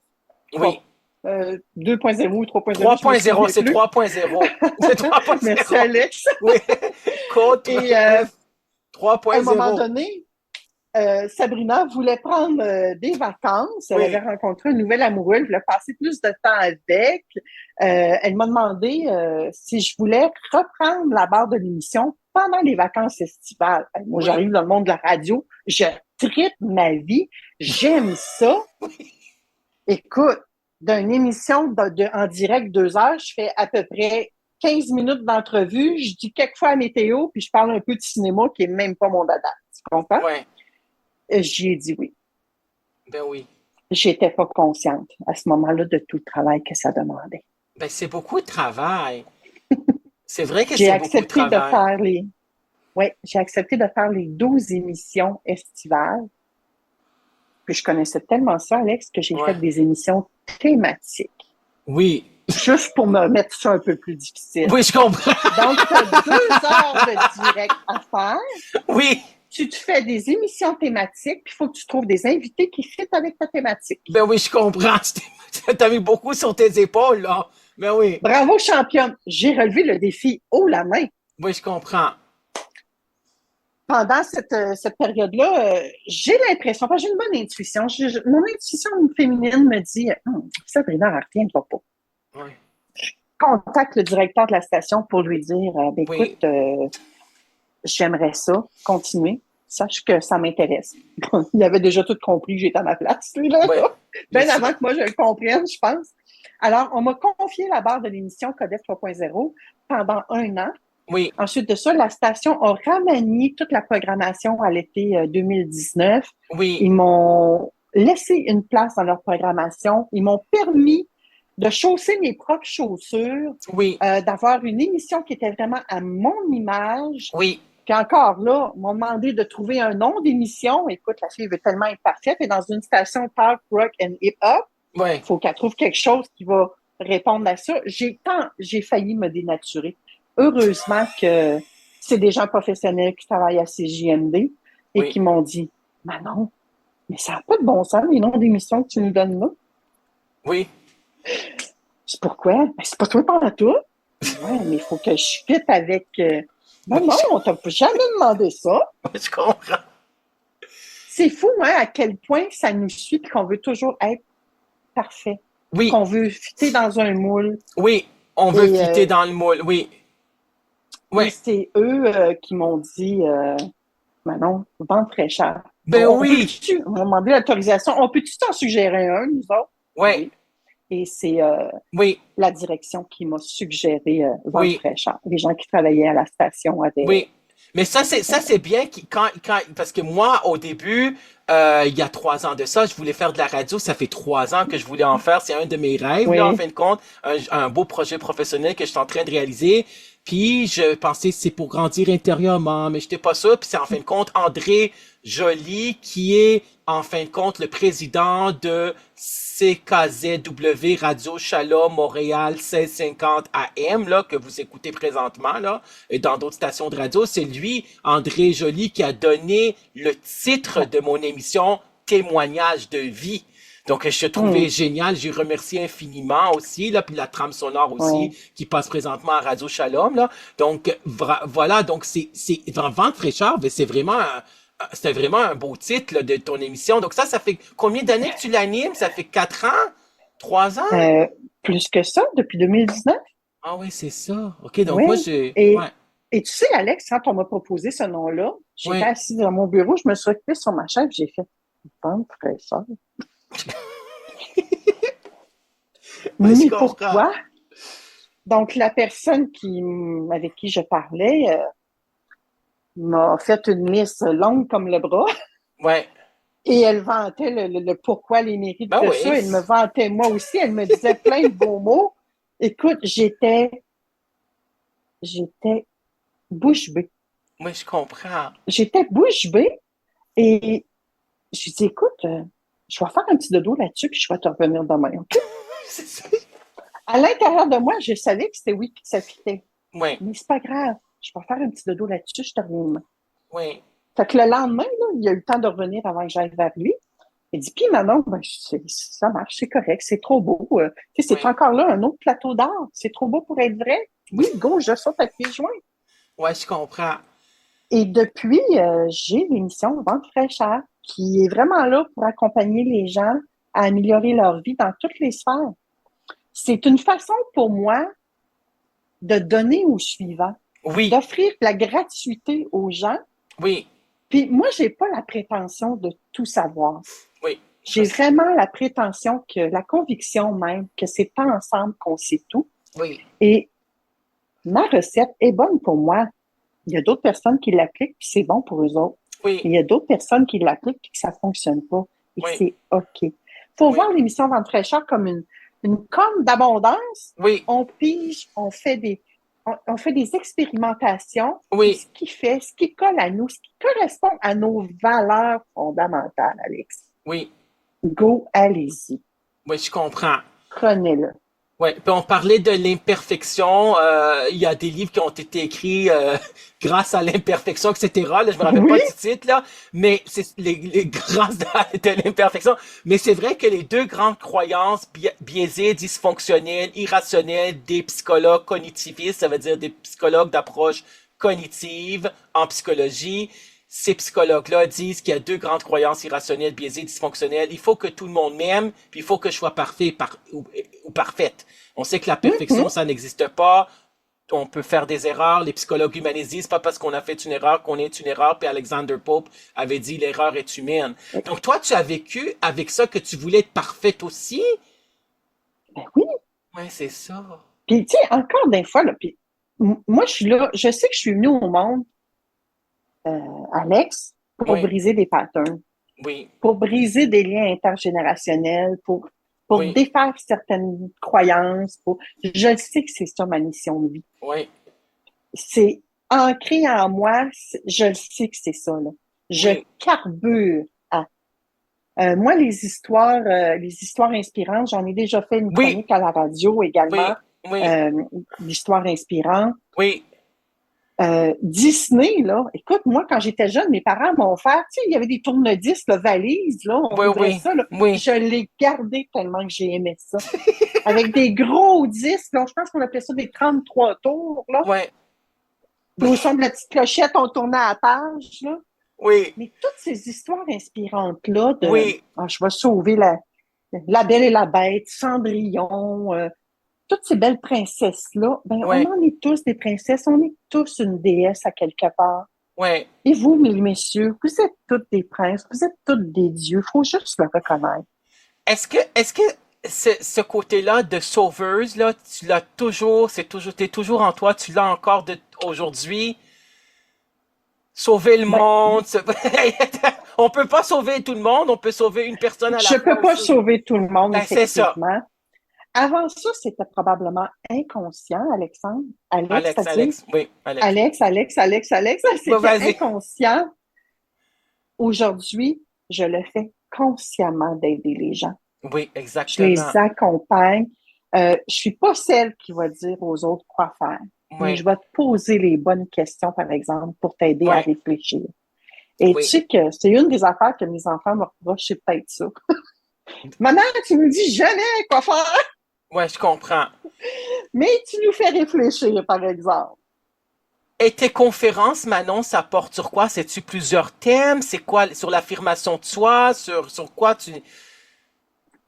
oui. 2.0 ou 3.0, je me 3.0, souviens c'est plus. 3.0. C'est 3.0. Merci, Alex. Oui. Code Et à un moment 3.0. donné, Sabrina voulait prendre des vacances. Elle Oui. avait rencontré un nouvel amoureux. Elle voulait passer plus de temps avec. Elle m'a demandé si je voulais reprendre la barre de l'émission pendant les vacances estivales. Moi, Oui. j'arrive dans le monde de la radio. Je tripe ma vie. J'aime ça. Écoute, d'une émission en direct 2 heures, je fais à peu près 15 minutes d'entrevue. Je dis quelquefois à météo, puis je parle un peu de cinéma qui est même pas mon dada. Tu comprends? Ouais. J'y ai dit oui. Ben oui. J'étais pas consciente à ce moment-là de tout le travail que ça demandait. Ben c'est beaucoup de travail. C'est vrai que J'ai c'est beaucoup de accepté de travail. faire j'ai accepté de faire les 12 émissions estivales. Puis je connaissais tellement ça, Alex, que j'ai Ouais. fait des émissions thématiques. Oui. Juste pour me mettre ça un peu plus difficile. Oui, je comprends. Donc, tu as 2 heures de direct à faire. Oui. Tu te fais des émissions thématiques, puis il faut que tu trouves des invités qui fit avec ta thématique. Ben oui, je comprends. T'as mis beaucoup sur tes épaules, là. Ben oui. Bravo, championne! J'ai relevé le défi haut la main. Oui, je comprends. Pendant cette période-là, j'ai l'impression, parce que j'ai une bonne intuition, mon intuition féminine me dit Sabrina, elle reviendra pas. Oui. Contacte le directeur de la station pour lui dire ben, Oui. écoute, j'aimerais ça, continuer. Sache que ça m'intéresse. Il avait déjà tout compris que j'étais à ma place, lui-là. Oui. Bien avant que moi je le comprenne, je pense. Alors, on m'a confié la barre de l'émission Codef 3.0 pendant 1 an. Oui. Ensuite de ça, la station a remanié toute la programmation à l'été 2019. Oui. Ils m'ont laissé une place dans leur programmation. Ils m'ont permis de chausser mes propres chaussures, Oui. d'avoir une émission qui était vraiment à mon image. Oui. Puis encore là, ils m'ont demandé de trouver un nom d'émission. Écoute, la fille veut tellement être parfaite. Et dans une station talk, rock and hip-hop, Oui. il faut qu'elle trouve quelque chose qui va répondre à ça. J'ai failli me dénaturer. Heureusement que c'est des gens professionnels qui travaillent à CJMD et Oui. qui m'ont dit « Manon, mais ça n'a pas de bon sens, les noms d'émissions que tu nous donnes là. Oui. » C'est pourquoi? Ben, c'est pas toi pendant tout. Ouais, mais il faut que je fitte avec... Non, on t'a jamais demandé ça. Oui, je comprends. C'est fou, hein, à quel point ça nous suit et qu'on veut toujours être parfait. Oui. Qu'on veut fitter dans un moule. Oui. On veut Et, fitter dans le moule. Oui. Et Oui. c'est eux qui m'ont dit Manon, vendre très cher. Ben oui. On m'a demandé l'autorisation. On peut-tu t'en suggérer un, nous autres? Oui. Et c'est Oui. la direction qui m'a suggéré vendre Oui. très cher. Les gens qui travaillaient à la station avaient... Oui. Mais ça, c'est bien parce que moi, au début, il y a 3 ans de ça, je voulais faire de la radio. Ça fait 3 ans que je voulais en faire. C'est un de mes rêves, Oui. là, en fin de compte. Un beau projet professionnel que je suis en train de réaliser. Puis, je pensais que c'est pour grandir intérieurement, mais j'étais pas sûr. Puis, c'est en fin de compte André Joly qui est, en fin de compte, le président de CKZW Radio Shalom Montréal 1650 AM, là, que vous écoutez présentement, là, et dans d'autres stations de radio. C'est lui, André Joly, qui a donné le titre de mon émission Témoignage de vie. Donc, je trouvais génial. J'ai remercié infiniment aussi, là, puis la trame sonore aussi, qui passe présentement à Radio Shalom, là. Donc, voilà. Donc, c'est vraiment très cher, mais c'était vraiment un beau titre, là, de ton émission. Donc, ça fait combien d'années que tu l'animes? Ça fait 4 ans? 3 ans? Plus que ça, depuis 2019. Ah oui, c'est ça. OK, donc Oui. moi, j'ai... Et, ouais. et tu sais, Alex, quand on m'a proposé ce nom-là, j'étais Oui. assise dans mon bureau, je me suis occupée sur ma chaise, j'ai fait « Vendre très cher. » Oui, je Mais comprends. pourquoi? Donc, la personne avec qui je parlais m'a fait une liste longue comme le bras. Ouais. Et elle vantait le pourquoi, les mérites Ben de oui. ça. Elle me vantait moi aussi. Elle me disait plein de beaux mots. Écoute, j'étais bouche bée. Oui, je comprends. J'étais bouche bée et je lui dis, écoute, je vais faire un petit dodo là-dessus puis je vais te revenir demain. OK? C'est ça. À l'intérieur de moi, je savais que c'était oui puis que ça fitait. Oui, Mais c'est pas grave. Je vais faire un petit dodo là-dessus, je te reviens demain. oui, Fait que le lendemain, là, il a eu le temps de revenir avant que j'aille vers lui. Il dit, puis maman, ben, ça marche, c'est correct, c'est trop beau. Tu sais, c'est oui. encore là un autre plateau d'art. C'est trop beau pour être vrai. Oui, go, je saute à pieds joints. Ouais, je comprends. Et depuis, j'ai l'émission Vente fraîcheur qui est vraiment là pour accompagner les gens à améliorer leur vie dans toutes les sphères. C'est une façon pour moi de donner au suivant, Oui, d'offrir de la gratuité aux gens. oui, Puis moi, j'ai pas la prétention de tout savoir. oui. J'ai vraiment la prétention que la conviction même que c'est pas ensemble qu'on sait tout. Oui, Et ma recette est bonne pour moi. Il y a d'autres personnes qui l'appliquent puis c'est bon pour eux autres. oui, Il y a d'autres personnes qui l'appliquent puis que ça fonctionne pas. Et Oui. c'est OK. Faut Oui. voir l'émission Vente fraîcheur comme une corne d'abondance. oui, On pige, on fait des expérimentations. Oui. Ce qui colle à nous, ce qui correspond à nos valeurs fondamentales, Alex. oui, Go, allez-y. oui, je comprends. Prenez-le. Ouais, puis on parlait de l'imperfection. Il y a des livres qui ont été écrits grâce à l'imperfection, etc. Là, je me rappelle pas Oui. du titre là, mais c'est les grâce de l'imperfection. Mais c'est vrai que les deux grandes croyances biaisées, dysfonctionnelles, irrationnelles des psychologues cognitivistes, ça veut dire des psychologues d'approche cognitive en psychologie. Ces psychologues-là disent qu'il y a deux grandes croyances irrationnelles, biaisées, dysfonctionnelles. Il faut que tout le monde m'aime, puis il faut que je sois parfait ou parfaite. On sait que la perfection, ça n'existe pas. On peut faire des erreurs. Les psychologues humanistes disent pas parce qu'on a fait une erreur qu'on est une erreur. Puis Alexander Pope avait dit l'erreur est humaine. Donc toi, tu as vécu avec ça que tu voulais être parfaite aussi? Ben oui. Ouais, c'est ça. Puis, tu sais, encore des fois, là, puis, moi, je suis là, je sais que je suis venue au monde, Alex, pour Oui. briser des patterns, Oui, pour briser des liens intergénérationnels, pour Oui. défaire certaines croyances. Je sais que c'est ça ma mission de vie. oui, C'est ancré en moi, je le sais que c'est ça, là. Je Oui. carbure à. Moi, les histoires inspirantes, j'en ai déjà fait une Oui. chronique à la radio oui, également. oui, L'histoire inspirante. oui, Disney, là, écoute, moi, quand j'étais jeune, mes parents m'ont fait, tu sais, il y avait des tourne-disques, là, valises, là, on Oui, ouvrait oui, ça, là. oui. Je l'ai gardé tellement que j'ai aimé ça. Avec des gros disques, là, je pense qu'on appelait ça des 33 tours, là. ouais, Puis au son de la petite clochette, on tournait à la page, là. oui, Mais toutes ces histoires inspirantes-là de Oui. Je vais sauver la Belle et la Bête, Cendrillon, toutes ces belles princesses-là, ben, Ouais. on en est tous des princesses, on est tous une déesse à quelque part. ouais. Et vous, mes messieurs, vous êtes tous des princes, vous êtes tous des dieux, il faut juste le reconnaître. Est-ce que ce côté-là de sauveuse, là, tu l'as toujours, t'es toujours en toi, tu l'as encore aujourd'hui? Sauver le monde, on peut pas sauver tout le monde, on peut sauver une personne à la Je fois peux pas aussi. sauver tout le monde, Ben, c'est ça. effectivement. Avant ça, c'était probablement inconscient, Alexandre. Alex, oui, Alex. Alex, Bon, vas-y. c'était inconscient. Aujourd'hui, je le fais consciemment d'aider les gens. Oui, Je exactement. les accompagne. Je suis pas celle qui va dire aux autres quoi faire. Mais Oui, je vais te poser les bonnes questions, par exemple, pour t'aider à Ouais. réfléchir. Et Oui. tu sais que c'est une des affaires que mes enfants me reprochent, c'est peut-être ça. Maman, tu me dis jamais quoi faire, ouais, je comprends. mais tu nous fais réfléchir, par exemple. Et tes conférences, Manon, ça porte sur quoi? C'est-tu plusieurs thèmes? C'est quoi? Sur l'affirmation de soi? Sur quoi tu...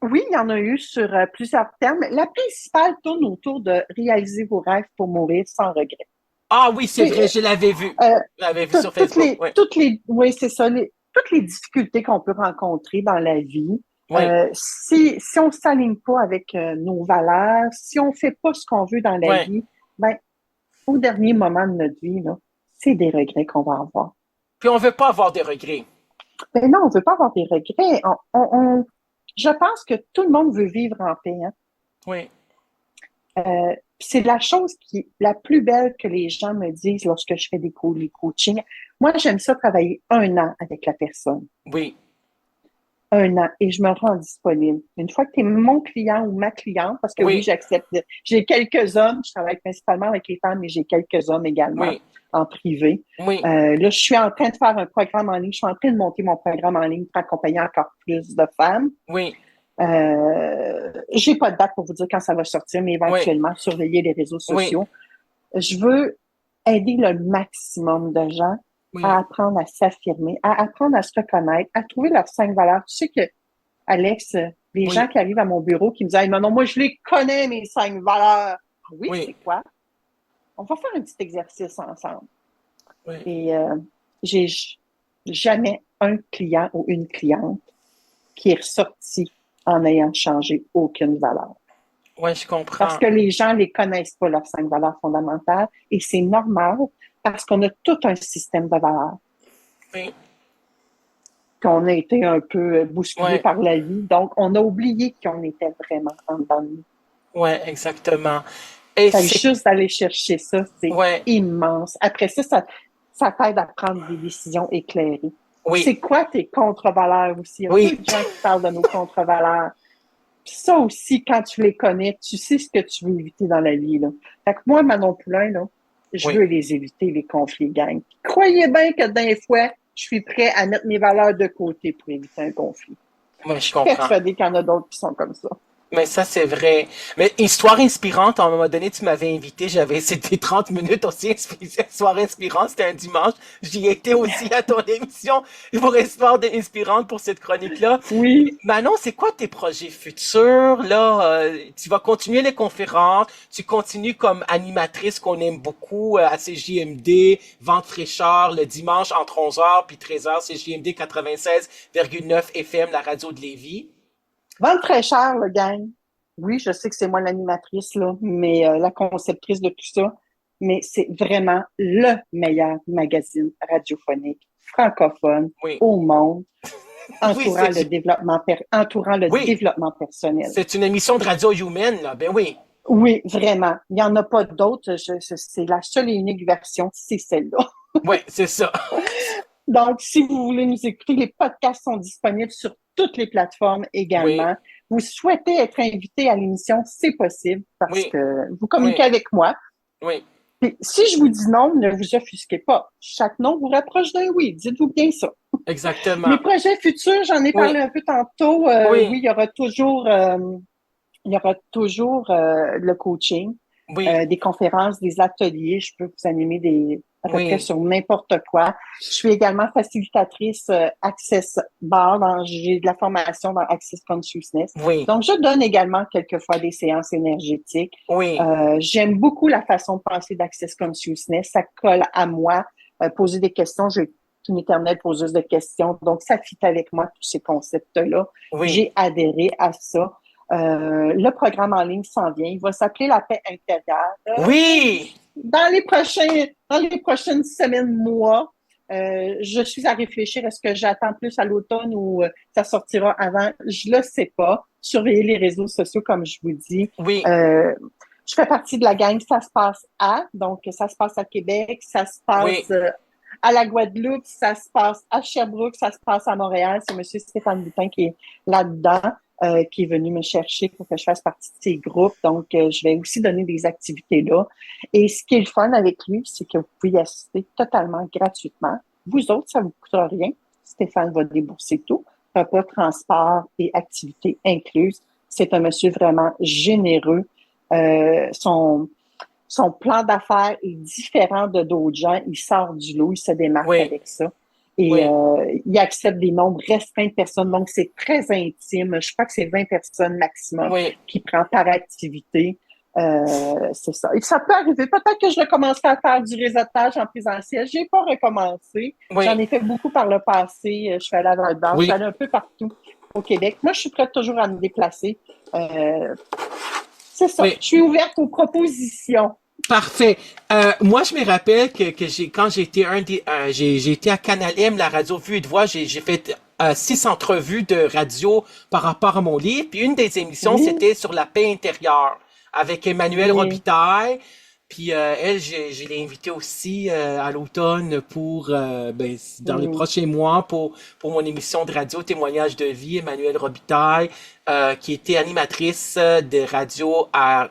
Oui, il y en a eu sur plusieurs thèmes. La principale tourne autour de réaliser vos rêves pour mourir sans regret. Ah oui, c'est Oui, vrai, je l'avais vu. Je l'avais vu sur Facebook. Oui, Oui, c'est ça. Toutes les difficultés qu'on peut rencontrer dans la vie. oui, Si on ne s'aligne pas avec nos valeurs, si on ne fait pas ce qu'on veut dans la Ouais. vie, ben, au dernier moment de notre vie, là, c'est des regrets qu'on va avoir. Puis on veut pas avoir des regrets. Mais non, on veut pas avoir des regrets. Je pense que tout le monde veut vivre en paix, hein. Oui, C'est la chose qui est la plus belle que les gens me disent lorsque je fais les coachings. Moi, j'aime ça travailler 1 an avec la personne. oui, 1 an. Et je me rends disponible. Une fois que tu es mon client ou ma cliente, parce que Oui. oui, j'accepte. J'ai quelques hommes, je travaille principalement avec les femmes, mais j'ai quelques hommes également oui, en privé. oui, Là, je suis en train de faire un programme en ligne. Je suis en train de monter mon programme en ligne pour accompagner encore plus de femmes. oui, J'ai pas de date pour vous dire quand ça va sortir, mais éventuellement, surveiller les réseaux Oui. sociaux. Je veux aider le maximum de gens oui, à apprendre à s'affirmer, à apprendre à se reconnaître, à trouver leurs 5 valeurs. Tu sais que, Alex, les Oui. gens qui arrivent à mon bureau qui me disent, hey, non, moi, je les connais, mes 5 valeurs. Oui, Oui. c'est quoi? On va faire un petit exercice ensemble. oui. Et j'ai jamais un client ou une cliente qui est ressorti en ayant changé aucune valeur. Ouais, je comprends. Parce que les gens les connaissent pas, leurs 5 valeurs fondamentales, et c'est normal parce qu'on a tout un système de valeurs. Oui. Qu'on a été un peu bousculé Ouais. par la vie. Donc, on a oublié qu'on était vraiment en dedans de nous. Ouais, exactement. Et Fait que c'est juste d'aller chercher ça, c'est Ouais. immense. Après ça, ça t'aide à prendre des décisions éclairées. Oui. C'est quoi tes contre-valeurs aussi? Il y a Oui. peu de gens qui parlent de nos contre-valeurs. Puis ça aussi, quand tu les connais, tu sais ce que tu veux éviter dans la vie, là. Fait que moi, Manon Poulain, là, je Oui. veux les éviter, les conflits gang. Croyez bien que des fois, je suis prêt à mettre mes valeurs de côté pour éviter un conflit. Ouais, je comprends. Persuadé qu'il y en a d'autres qui sont comme ça. Mais ça, c'est vrai. Mais histoire inspirante, à un moment donné, tu m'avais invité, c'était 30 minutes aussi, histoire inspirante, c'était un dimanche. J'y étais aussi à ton émission pour Histoire inspirante pour cette chronique-là. Oui. Manon, c'est quoi tes projets futurs? Là, tu vas continuer les conférences, tu continues comme animatrice qu'on aime beaucoup à CJMD, Vente fraîcheur, le dimanche entre 11h puis 13h, CJMD 96,9 FM, la radio de Lévis. Vente fraîcheur, le gang. Oui, je sais que c'est moi l'animatrice, là, mais la conceptrice de tout ça. Mais c'est vraiment le meilleur magazine radiophonique francophone Oui. au monde, entourant c'est- le développement Oui. développement personnel. C'est une émission de radio humaine, là. Ben oui. Oui, vraiment. Il n'y en a pas d'autres. C'est la seule et unique version, c'est celle-là. Oui, c'est ça. Donc, si vous voulez nous écouter, les podcasts sont disponibles sur toutes les plateformes également. Oui. Vous souhaitez être invité à l'émission, c'est possible parce Oui. que vous communiquez Oui. avec moi. Oui. Puis, si je vous dis non, ne vous offusquez pas. Chaque non vous rapproche d'un oui. Dites-vous bien ça. Exactement. Mes projets futurs, j'en ai parlé un peu tantôt. Oui. Oui, il y aura toujours le coaching, Oui. des conférences, des ateliers. Je peux vous animer à peu Oui. près sur n'importe quoi. Je suis également facilitatrice Access Bar. J'ai de la formation dans Access Consciousness. Oui. Donc, je donne également quelquefois des séances énergétiques. Oui. J'aime beaucoup la façon de penser d'Access Consciousness. Ça colle à moi. Poser des questions. Je suis une éternelle poseuse de questions. Donc, ça fit avec moi, tous ces concepts-là. Oui. J'ai adhéré à ça. Le programme en ligne s'en vient. Il va s'appeler La paix intérieure. Oui. Dans les prochaines semaines, mois, je suis à réfléchir. Est-ce que j'attends plus à l'automne ou ça sortira avant? Je le sais pas. Surveillez les réseaux sociaux, comme je vous dis. Oui. Je fais partie de la gang Ça se passe donc ça se passe à Québec, ça se passe Oui. à la Guadeloupe, ça se passe à Sherbrooke, ça se passe à Montréal. C'est M. Stéphane Boutin qui est là-dedans. Qui est venu me chercher pour que je fasse partie de ces groupes. Donc, je vais aussi donner des activités là. Et ce qui est le fun avec lui, c'est que vous pouvez y assister totalement gratuitement. Vous autres, ça ne vous coûtera rien. Stéphane va débourser tout. Repas, transport et activités incluses. C'est un monsieur vraiment généreux. Son plan d'affaires est différent de d'autres gens. Il sort du lot, il se démarque avec ça. Et il accepte des nombres restreints de personnes. Donc, c'est très intime. Je crois que c'est 20 personnes maximum qui prend par activité. C'est ça. Et ça peut arriver. Peut-être que je recommencerai à faire du réseautage en présentiel. J'ai pas recommencé. J'en ai fait beaucoup par le passé. Je suis allée à Val-d'Or. Je suis allée un peu partout au Québec. Moi, je suis prête toujours à me déplacer. C'est ça. Je suis ouverte aux propositions. Parfait. Moi, je me rappelle que quand j'ai été j'ai été à Canal M, la radio Vue et de Voix, j'ai fait 6 entrevues de radio par rapport à mon livre. Puis une des émissions, Oui. c'était sur la paix intérieure avec Emmanuelle Oui. Robitaille. Puis elle, je l'ai invitée aussi à l'automne pour dans les prochains mois pour mon émission de radio Témoignages de vie, Emmanuelle Robitaille, qui était animatrice de radio à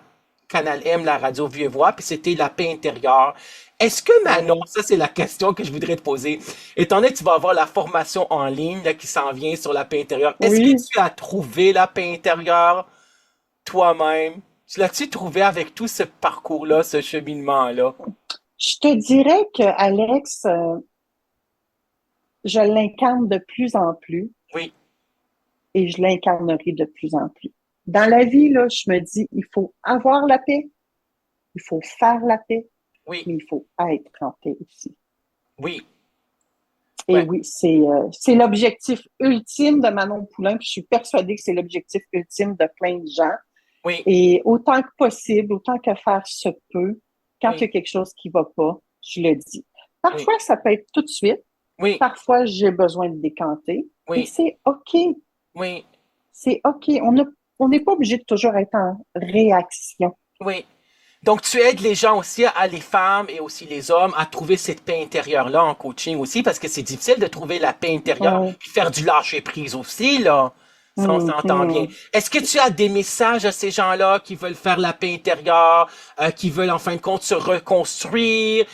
Canal M, la radio Vieux Voix, puis c'était la paix intérieure. Est-ce que Manon, ça c'est la question que je voudrais te poser, étant donné que tu vas avoir la formation en ligne là, qui s'en vient sur la paix intérieure, est-ce Oui. que tu as trouvé la paix intérieure toi-même? Tu l'as-tu trouvé avec tout ce parcours-là, ce cheminement-là? Je te dirais que Alex, je l'incarne de plus en plus Oui, et je l'incarnerai de plus en plus. Dans la vie, là, je me dis, il faut avoir la paix, il faut faire la paix, oui, mais il faut être en paix aussi. oui, Et ouais, oui, c'est l'objectif ultime de Manon Poulain, puis je suis persuadée que c'est l'objectif ultime de plein de gens. oui, Et autant que possible, autant que faire se peut, quand Oui. il y a quelque chose qui va pas, je le dis. Parfois, ça peut être tout de suite. oui, Parfois, j'ai besoin de décanter. Et oui, c'est OK. oui, C'est OK. On n'est pas obligé de toujours être en réaction. oui. Donc, tu aides les gens aussi, les femmes et aussi les hommes, à trouver cette paix intérieure-là en coaching aussi, parce que c'est difficile de trouver la paix intérieure, Ouais. puis faire du lâcher-prise aussi, là. Ça, on s'entend bien. Est-ce que tu as des messages à ces gens-là qui veulent faire la paix intérieure, qui veulent en fin de compte se reconstruire,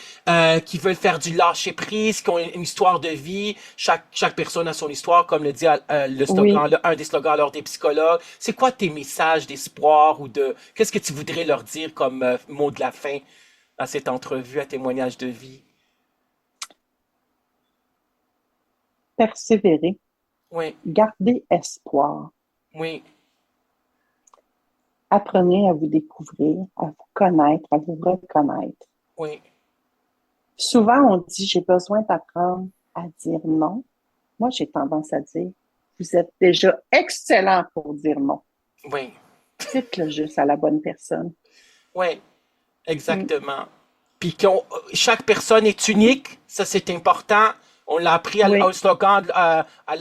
qui veulent faire du lâcher-prise, qui ont une histoire de vie? Chaque personne a son histoire, comme le dit le slogan, un des slogans lors des psychologues. C'est quoi tes messages d'espoir ou qu'est-ce que tu voudrais leur dire comme mot de la fin à cette entrevue, à témoignage de vie? Persévérer. Oui, Gardez espoir. oui, Apprenez à vous découvrir, à vous connaître, à vous reconnaître. oui, Souvent, on dit, j'ai besoin d'apprendre à dire non. Moi, j'ai tendance à dire, vous êtes déjà excellent pour dire non. oui, Dites-le juste à la bonne personne. oui, exactement. Puis chaque personne est unique, ça c'est important. On l'a appris Oui. au slogan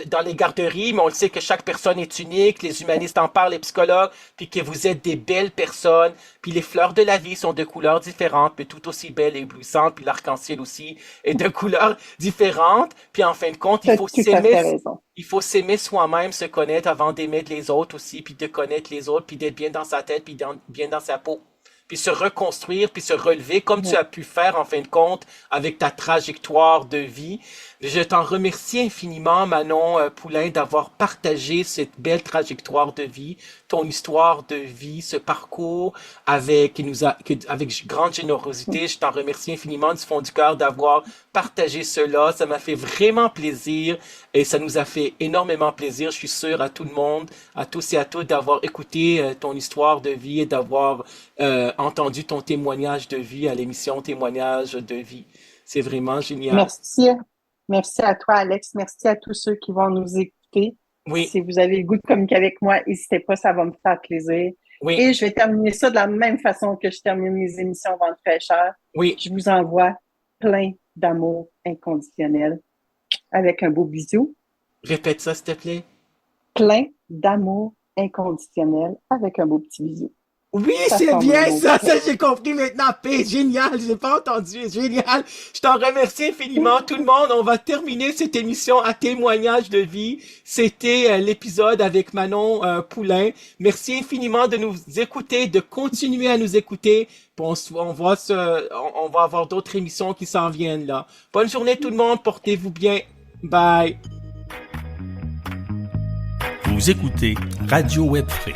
dans les garderies, mais on le sait que chaque personne est unique, les humanistes en parlent, les psychologues, puis que vous êtes des belles personnes, puis les fleurs de la vie sont de couleurs différentes, mais tout aussi belles et éblouissantes, puis l'arc-en-ciel aussi est de couleurs différentes, puis en fin de compte, Tu as tout à fait raison. il faut s'aimer soi-même, se connaître avant d'aimer les autres aussi, puis de connaître les autres, puis d'être bien dans sa tête, puis bien dans sa peau. Puis se reconstruire, puis se relever, comme tu as pu faire en fin de compte avec ta trajectoire de vie. Je t'en remercie infiniment, Manon Poulain, d'avoir partagé cette belle trajectoire de vie, ton histoire de vie, ce parcours avec grande générosité. Je t'en remercie infiniment du fond du cœur d'avoir partagé cela. Ça m'a fait vraiment plaisir et ça nous a fait énormément plaisir. Je suis sûr à tout le monde, à tous et à toutes, d'avoir écouté ton histoire de vie et d'avoir entendu ton témoignage de vie à l'émission Témoignage de vie. C'est vraiment génial. Merci. Merci à toi, Alex. Merci à tous ceux qui vont nous écouter. Oui, Si vous avez le goût de communiquer avec moi, n'hésitez pas, ça va me faire plaisir. oui, Et je vais terminer ça de la même façon que je termine mes émissions Vente fraîcheur. oui. Je vous envoie plein d'amour inconditionnel avec un beau bisou. Répète ça, s'il te plaît. Plein d'amour inconditionnel avec un beau petit bisou. Oui, Ça c'est forme bien un beau ça, trait. j'ai compris maintenant. P, génial, j'ai pas entendu, génial. Je t'en remercie infiniment, tout le monde. On va terminer cette émission à témoignage de vie. C'était l'épisode avec Manon Poulain. Merci infiniment de nous écouter, de continuer à nous écouter. On va avoir d'autres émissions qui s'en viennent là. Bonne journée tout le monde, portez-vous bien. Bye. Vous écoutez Radio Web Free.